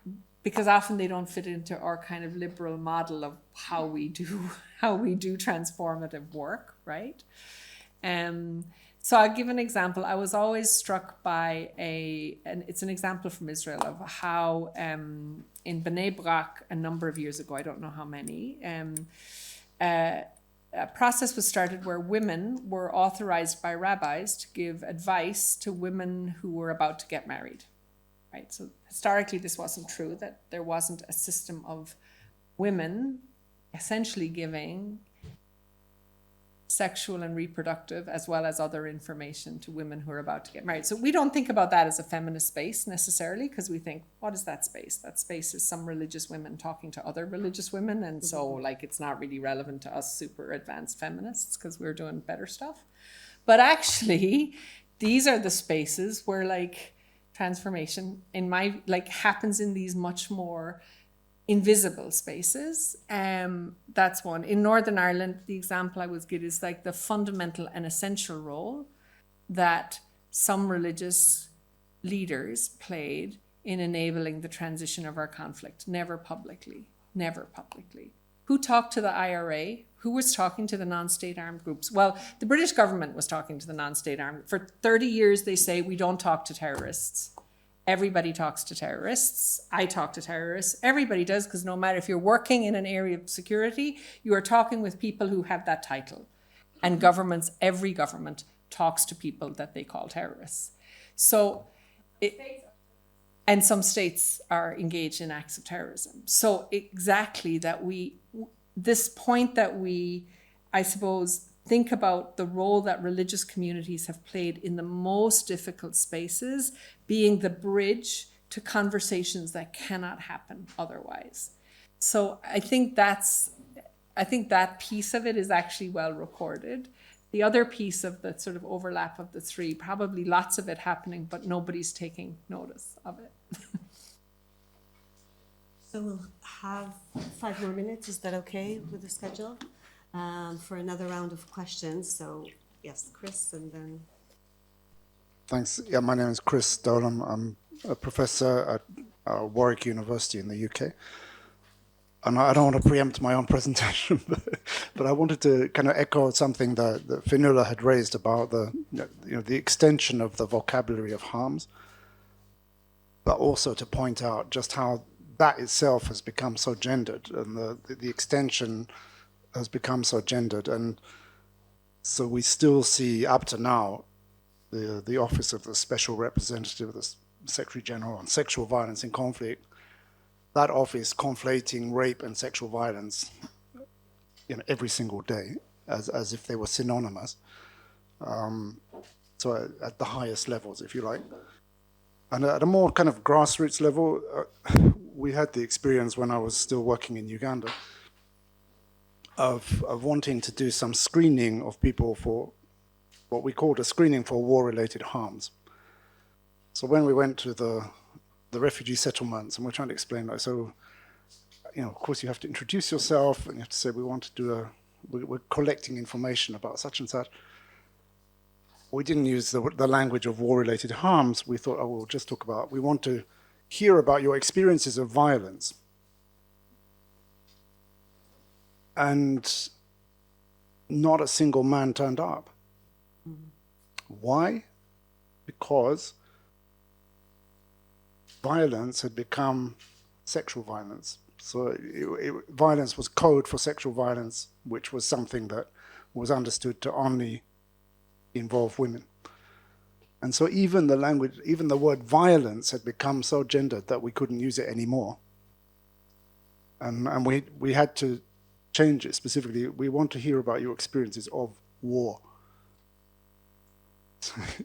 because often they don't fit into our kind of liberal model of how we do transformative work, right? So I'll give an example. I was always struck by and it's an example from Israel of how in Bnei Brak a number of years ago, I don't know how many, a process was started where women were authorized by rabbis to give advice to women who were about to get married, right? So historically, this wasn't true, that there wasn't a system of women essentially giving sexual and reproductive as well as other information to women who are about to get married. So we don't think about that as a feminist space necessarily, because we think, what is that space? That space is some religious women talking to other religious women, and so like it's not really relevant to us super advanced feminists because we're doing better stuff. But actually, these are the spaces where like transformation in my like happens in these much more invisible spaces. That's one. In Northern Ireland, the example I would give is like the fundamental and essential role that some religious leaders played in enabling the transition of our conflict. Never publicly. Who talked to the IRA? Who was talking to the non-state armed groups? Well, the British government was talking to the non-state armed. For 30 years, they say we don't talk to terrorists. Everybody talks to terrorists. I talk to terrorists. Everybody does, because no matter if you're working in an area of security, you are talking with people who have that title. And governments, every government talks to people that they call terrorists. So, and some states are engaged in acts of terrorism. So exactly that this point that we, I suppose, think about the role that religious communities have played in the most difficult spaces, being the bridge to conversations that cannot happen otherwise. So I think that piece of it is actually well recorded. The other piece of the sort of overlap of the three, probably lots of it happening, but nobody's taking notice of it. So we'll have 5 more minutes. Is that okay with the schedule? For another round of questions. So yes, Chris, and then. Thanks. Yeah, my name is Chris Dolan. I'm a professor at Warwick University in the UK. And I don't want to preempt my own presentation, but I wanted to kind of echo something that Fionnuala had raised about the extension of the vocabulary of harms, but also to point out just how that itself has become so gendered, and the extension has become so gendered. And so we still see up to now the office of the Special Representative of the Secretary General on Sexual Violence in Conflict, that office conflating rape and sexual violence every single day as if they were synonymous. So at the highest levels, if you like. And at a more kind of grassroots level, we had the experience when I was still working in Uganda of wanting to do some screening of people for what we called a screening for war-related harms. So when we went to the refugee settlements, and we're trying to explain, like, so, of course you have to introduce yourself, and you have to say, we want to do we're collecting information about such and such. We didn't use the language of war-related harms. We thought, we'll just talk about, we want to hear about your experiences of violence. And not a single man turned up. Why? Because violence had become sexual violence. So violence was code for sexual violence, which was something that was understood to only involve women. And so even the language, even the word violence had become so gendered that we couldn't use it anymore. And we had to change it specifically. We want to hear about your experiences of war.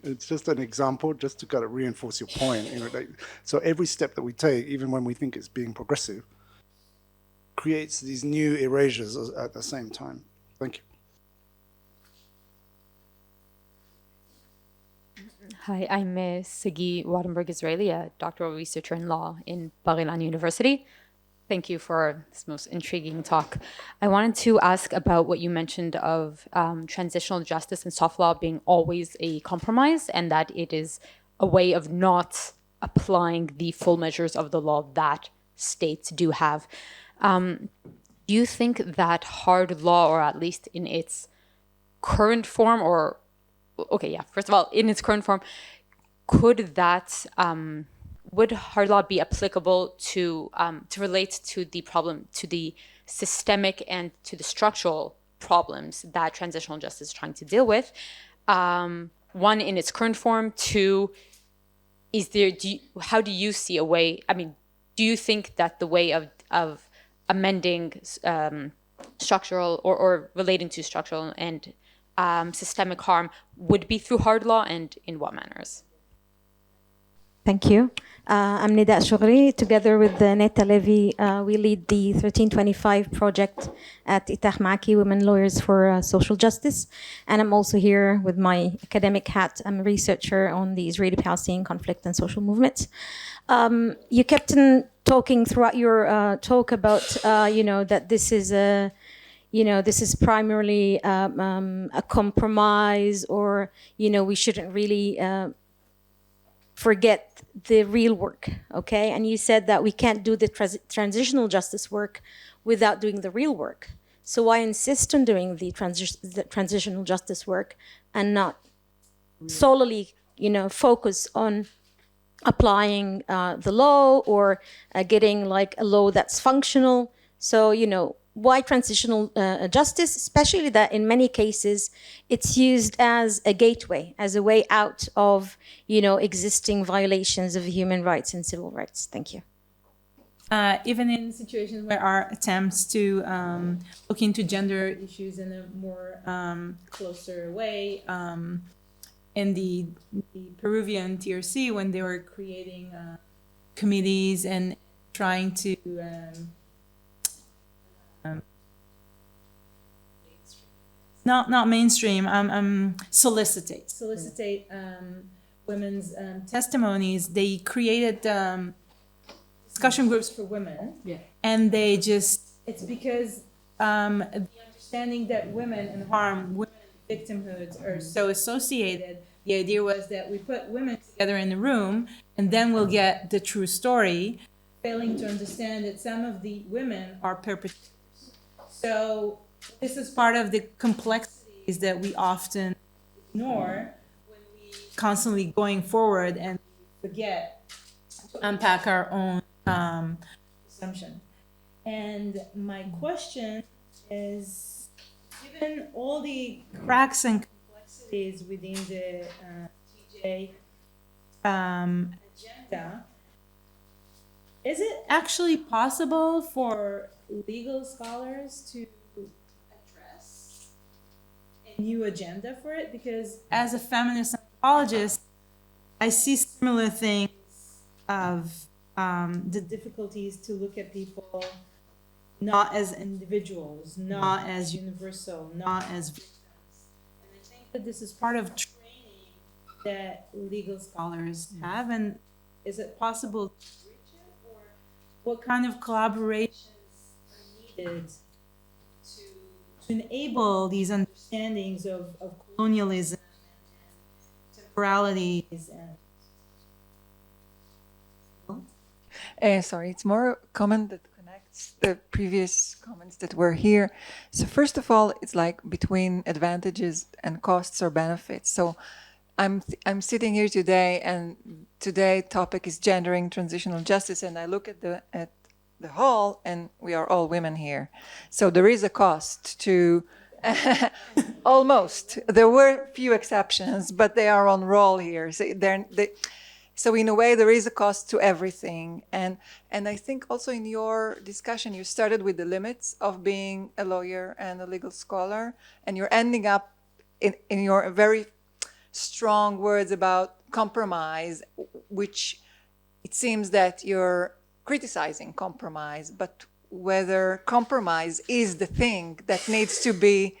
It's just an example, just to kind of reinforce your point. So every step that we take, even when we think it's being progressive, creates these new erasures at the same time. Thank you. Hi, I'm Sagi Wattenberg-Israeli, a doctoral researcher in law in Bar-Ilan University. Thank you for this most intriguing talk. I wanted to ask about what you mentioned of transitional justice and soft law being always a compromise, and that it is a way of not applying the full measures of the law that states do have. Do you think that hard law, or at least in its current form, first of all, in its current form, would hard law be applicable to relate to the problem, to the systemic and to the structural problems that transitional justice is trying to deal with? One, in its current form. Two, how do you see a way? I mean, do you think that the way of amending structural or relating to structural and systemic harm would be through hard law, and in what manners? Thank you. I'm Nida Shougri. Together with Neta Levy, we lead the 1325 project at Itah Maki, Women Lawyers for Social Justice. And I'm also here with my academic hat. I'm a researcher on the Israeli-Palestine conflict and social movements. You kept on talking throughout your talk about, that this is this is primarily a compromise, or, we shouldn't really forget the real work, okay? And you said that we can't do the transitional justice work without doing the real work. So I insist on doing the transitional justice work and not solely, focus on applying the law or getting like a law that's functional. So, why transitional justice, especially that in many cases it's used as a gateway, as a way out of, existing violations of human rights and civil rights. Thank you. Even in situations where our attempts to look into gender issues in a more closer way, in the Peruvian TRC, when they were creating committees and trying to not mainstream, solicitate women's testimonies. They created discussion groups for women, and it's because the understanding that women and harm, women victimhoods are so associated. The idea was that we put women together in the room, and then we'll get the true story, failing to understand that some of the women are perpetrators. So this is part of the complexities that we often ignore when we constantly going forward and forget to unpack our own assumption. And my question is, given all the cracks and complexities within the TJ agenda, is it actually possible for legal scholars to address a new agenda for it? Because as a feminist anthropologist, I see similar things of the difficulties to look at people not as individuals, not as universal, not as victims. And I think that this is part of training that legal scholars have. And is it possible to reach it? Or what kind of collaborations are needed to enable these understandings of colonialism and temporalities and sorry, it's more a comment that connects the previous comments that were here. So first of all, it's like between advantages and costs or benefits. So I'm sitting here today, and today's topic is gendering transitional justice, and I look at the hall, and we are all women here. So there is a cost to almost. There were few exceptions, but they are on roll here. So in a way, there is a cost to everything. And I think also in your discussion, you started with the limits of being a lawyer and a legal scholar, and you're ending up in your very strong words about compromise, which it seems that you're criticizing compromise, but whether compromise is the thing that needs to be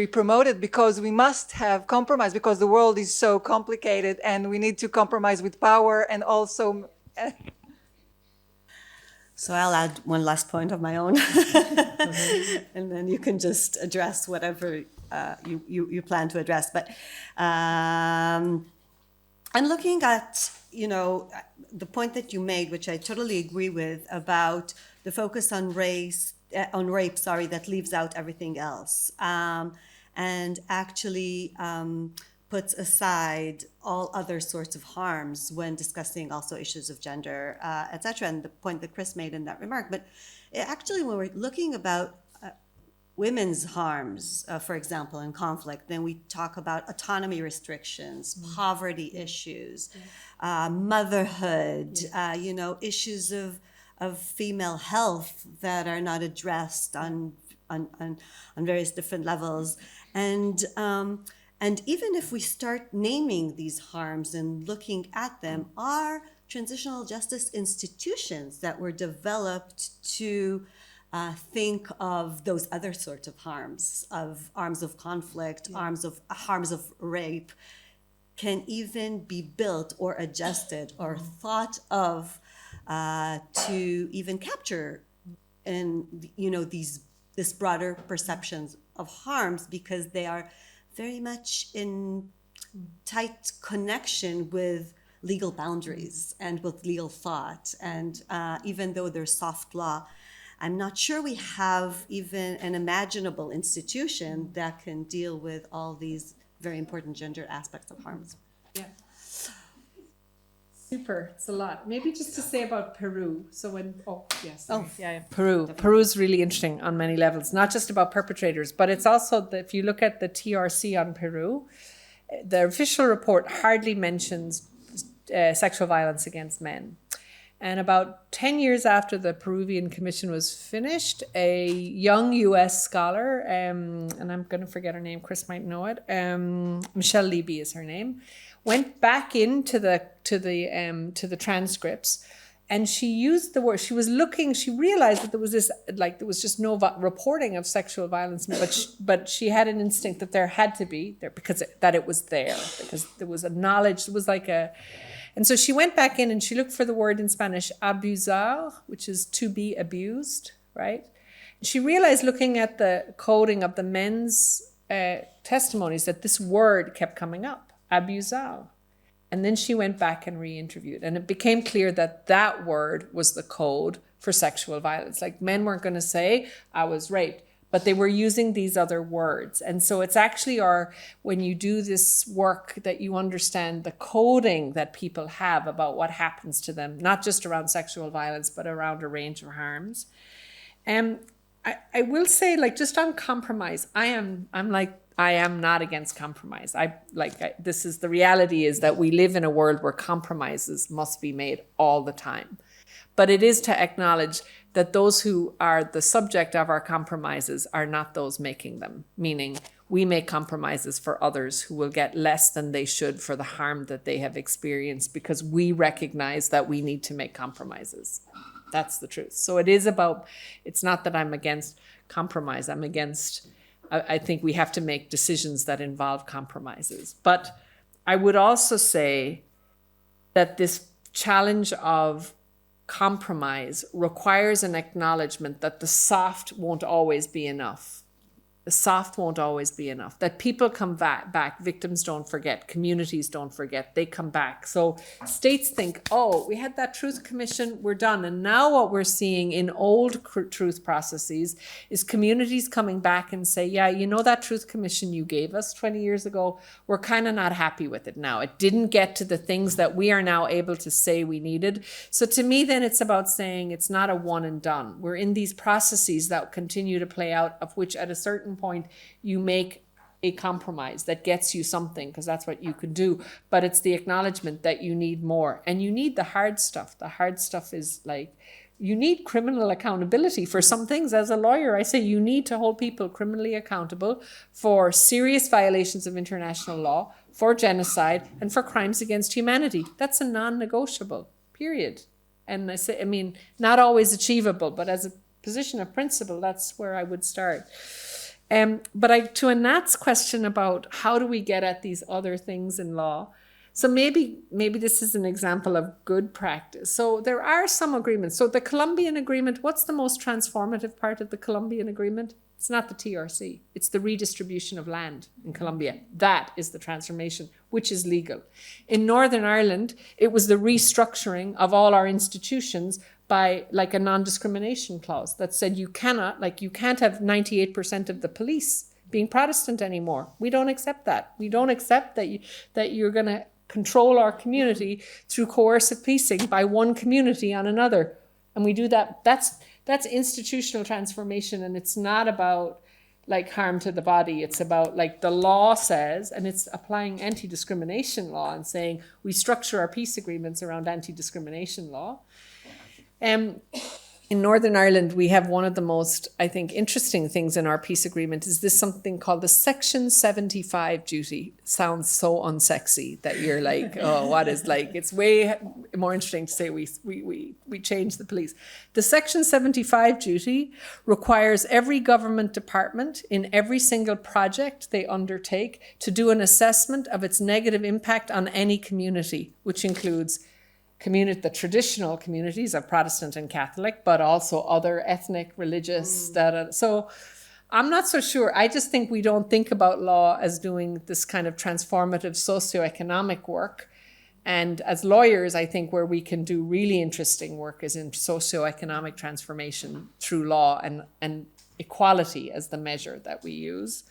promoted, because we must have compromise because the world is so complicated and we need to compromise with power and also. So I'll add one last point of my own, and then you can just address whatever you plan to address. But I'm looking at, the point that you made, which I totally agree with, about the focus on rape, that leaves out everything else, and actually puts aside all other sorts of harms when discussing also issues of gender, etc. And the point that Chris made in that remark. But actually, when we're looking about women's harms, for example, in conflict, then we talk about autonomy restrictions, poverty issues, motherhood, issues of of female health that are not addressed on various different levels. And even if we start naming these harms and looking at them, are transitional justice institutions that were developed to think of those other sorts of harms of conflict, harms of rape, can even be built or adjusted or thought of to even capture in this broader perceptions of harms, because they are very much in tight connection with legal boundaries and with legal thought. And even though there's soft law, I'm not sure we have even an imaginable institution that can deal with all these very important gender aspects of harms. Yeah. Super, it's a lot. Maybe just to say about Peru. So Peru's really interesting on many levels, not just about perpetrators, but it's also that if you look at the TRC on Peru, the official report hardly mentions sexual violence against men. And about 10 years after the Peruvian Commission was finished, a young US scholar, and I'm going to forget her name, Chris might know it, Michelle Levy is her name, went back into the transcripts, and she used the word, she realized that there was just no reporting of sexual violence, but she had an instinct that there had to be there because it was there, because there was a knowledge, and so she went back in and she looked for the word in Spanish, abusar, which is to be abused, right? She realized, looking at the coding of the men's testimonies, that this word kept coming up, abusar. And then she went back and re-interviewed. And it became clear that that word was the code for sexual violence. Like, men weren't going to say, I was raped, but they were using these other words. And so it's actually when you do this work that you understand the coding that people have about what happens to them, not just around sexual violence, but around a range of harms. And I will say, just on compromise, I am not against compromise. The reality is that we live in a world where compromises must be made all the time. But it is to acknowledge that those who are the subject of our compromises are not those making them, meaning we make compromises for others who will get less than they should for the harm that they have experienced, because we recognize that we need to make compromises. That's the truth. So it's not that I'm against compromise. I think we have to make decisions that involve compromises. But I would also say that this challenge of compromise requires an acknowledgement that the soft won't always be enough. The soft won't always be enough. That people come back, victims don't forget, communities don't forget, they come back. So states think, we had that truth commission, we're done. And now what we're seeing in old truth processes is communities coming back and say, that truth commission you gave us 20 years ago, we're kind of not happy with it now. It didn't get to the things that we are now able to say we needed. So to me, then it's about saying it's not a one and done. We're in these processes that continue to play out, of which at a certain point you make a compromise that gets you something, because that's what you can do, but it's the acknowledgement that you need more, and you need the hard stuff. The hard stuff is you need criminal accountability for some things. As a lawyer, I say you need to hold people criminally accountable for serious violations of international law, for genocide, and for crimes against humanity. That's a non-negotiable, period. And not always achievable, but as a position of principle, that's where I would start. But to Anat's question about how do we get at these other things in law, so maybe this is an example of good practice. So there are some agreements. So the Colombian agreement, what's the most transformative part of the Colombian agreement? It's not the TRC. It's the redistribution of land in Colombia. That is the transformation, which is legal. In Northern Ireland, it was the restructuring of all our institutions by a non-discrimination clause that said you can't have 98% of the police being Protestant anymore. We don't accept that. We don't accept that you're going to control our community through coercive policing by one community on another. And we do that. That's institutional transformation, and it's not about harm to the body. It's about the law says, and it's applying anti-discrimination law and saying we structure our peace agreements around anti-discrimination law. In Northern Ireland, we have one of the most, I think, interesting things in our peace agreement is this something called the Section 75 duty. Sounds so unsexy that you're like, oh, what is like? It's way more interesting to say we change the police. The Section 75 duty requires every government department in every single project they undertake to do an assessment of its negative impact on any community, which includes the traditional communities of Protestant and Catholic, but also other ethnic, religious, So I'm not so sure. I just think we don't think about law as doing this kind of transformative socioeconomic work. And as lawyers, I think where we can do really interesting work is in socioeconomic transformation through law and equality as the measure that we use.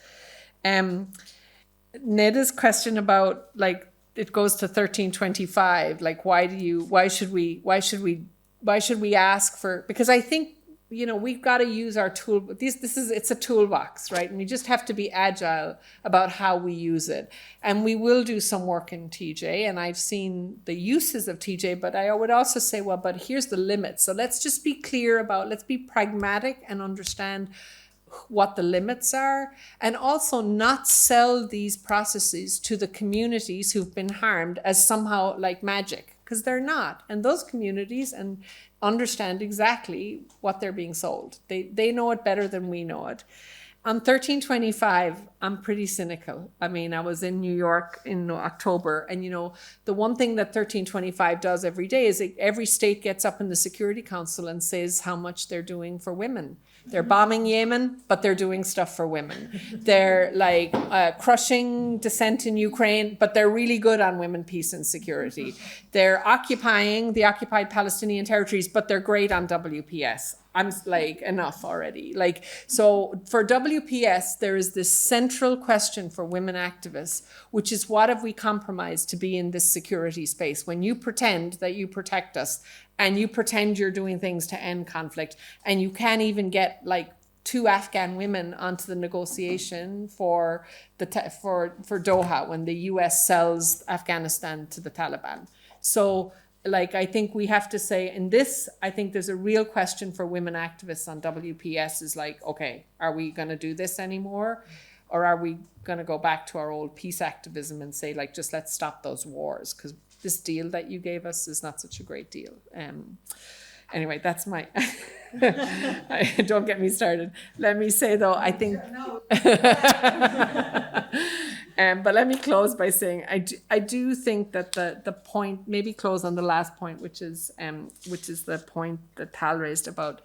Neda's question about like, it goes to 1325. Like, why should we ask for, because I think, we've got to use our tool. It's a toolbox, right? And we just have to be agile about how we use it. And we will do some work in TJ, and I've seen the uses of TJ, but I would also say, well, but here's the limits. So let's just be clear let's be pragmatic and understand what the limits are, and also not sell these processes to the communities who've been harmed as somehow like magic, because they're not. And those communities understand exactly what they're being sold. They know it better than we know it. On 1325, I'm pretty cynical. I mean, I was in New York in October, and the one thing that 1325 does every day is every state gets up in the Security Council and says how much they're doing for women. They're bombing Yemen, but they're doing stuff for women. They're like crushing dissent in Ukraine, but they're really good on women, peace, and security. They're occupying the occupied Palestinian territories, but they're great on WPS. I'm like, enough already. Like, so for WPS, there is this central question for women activists, which is, what have we compromised to be in this security space? When you pretend that you protect us, and you pretend you're doing things to end conflict, and you can't even get like 2 Afghan women onto the negotiation for Doha when the US sells Afghanistan to the Taliban. So like, I think we have to say in this, I think there's a real question for women activists on WPS is like, okay, are we going to do this anymore? Or are we going to go back to our old peace activism and say, like, just let's stop those wars? Because this deal that you gave us is not such a great deal. Anyway, that's my, don't get me started. Let me say though, I think, but let me close by saying, I do think that the point, maybe close on the last point, which is the point that Tal raised about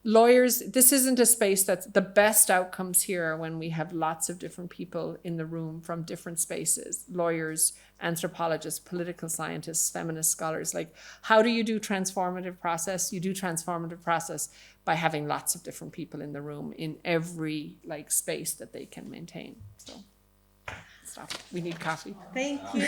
lawyers. This isn't a space that's the best outcomes here are when we have lots of different people in the room from different spaces, lawyers, anthropologists, political scientists, feminist scholars. Like, how do you do transformative process? You do transformative process by having lots of different people in the room in every like space that they can maintain. So stop. We need coffee. Thank you.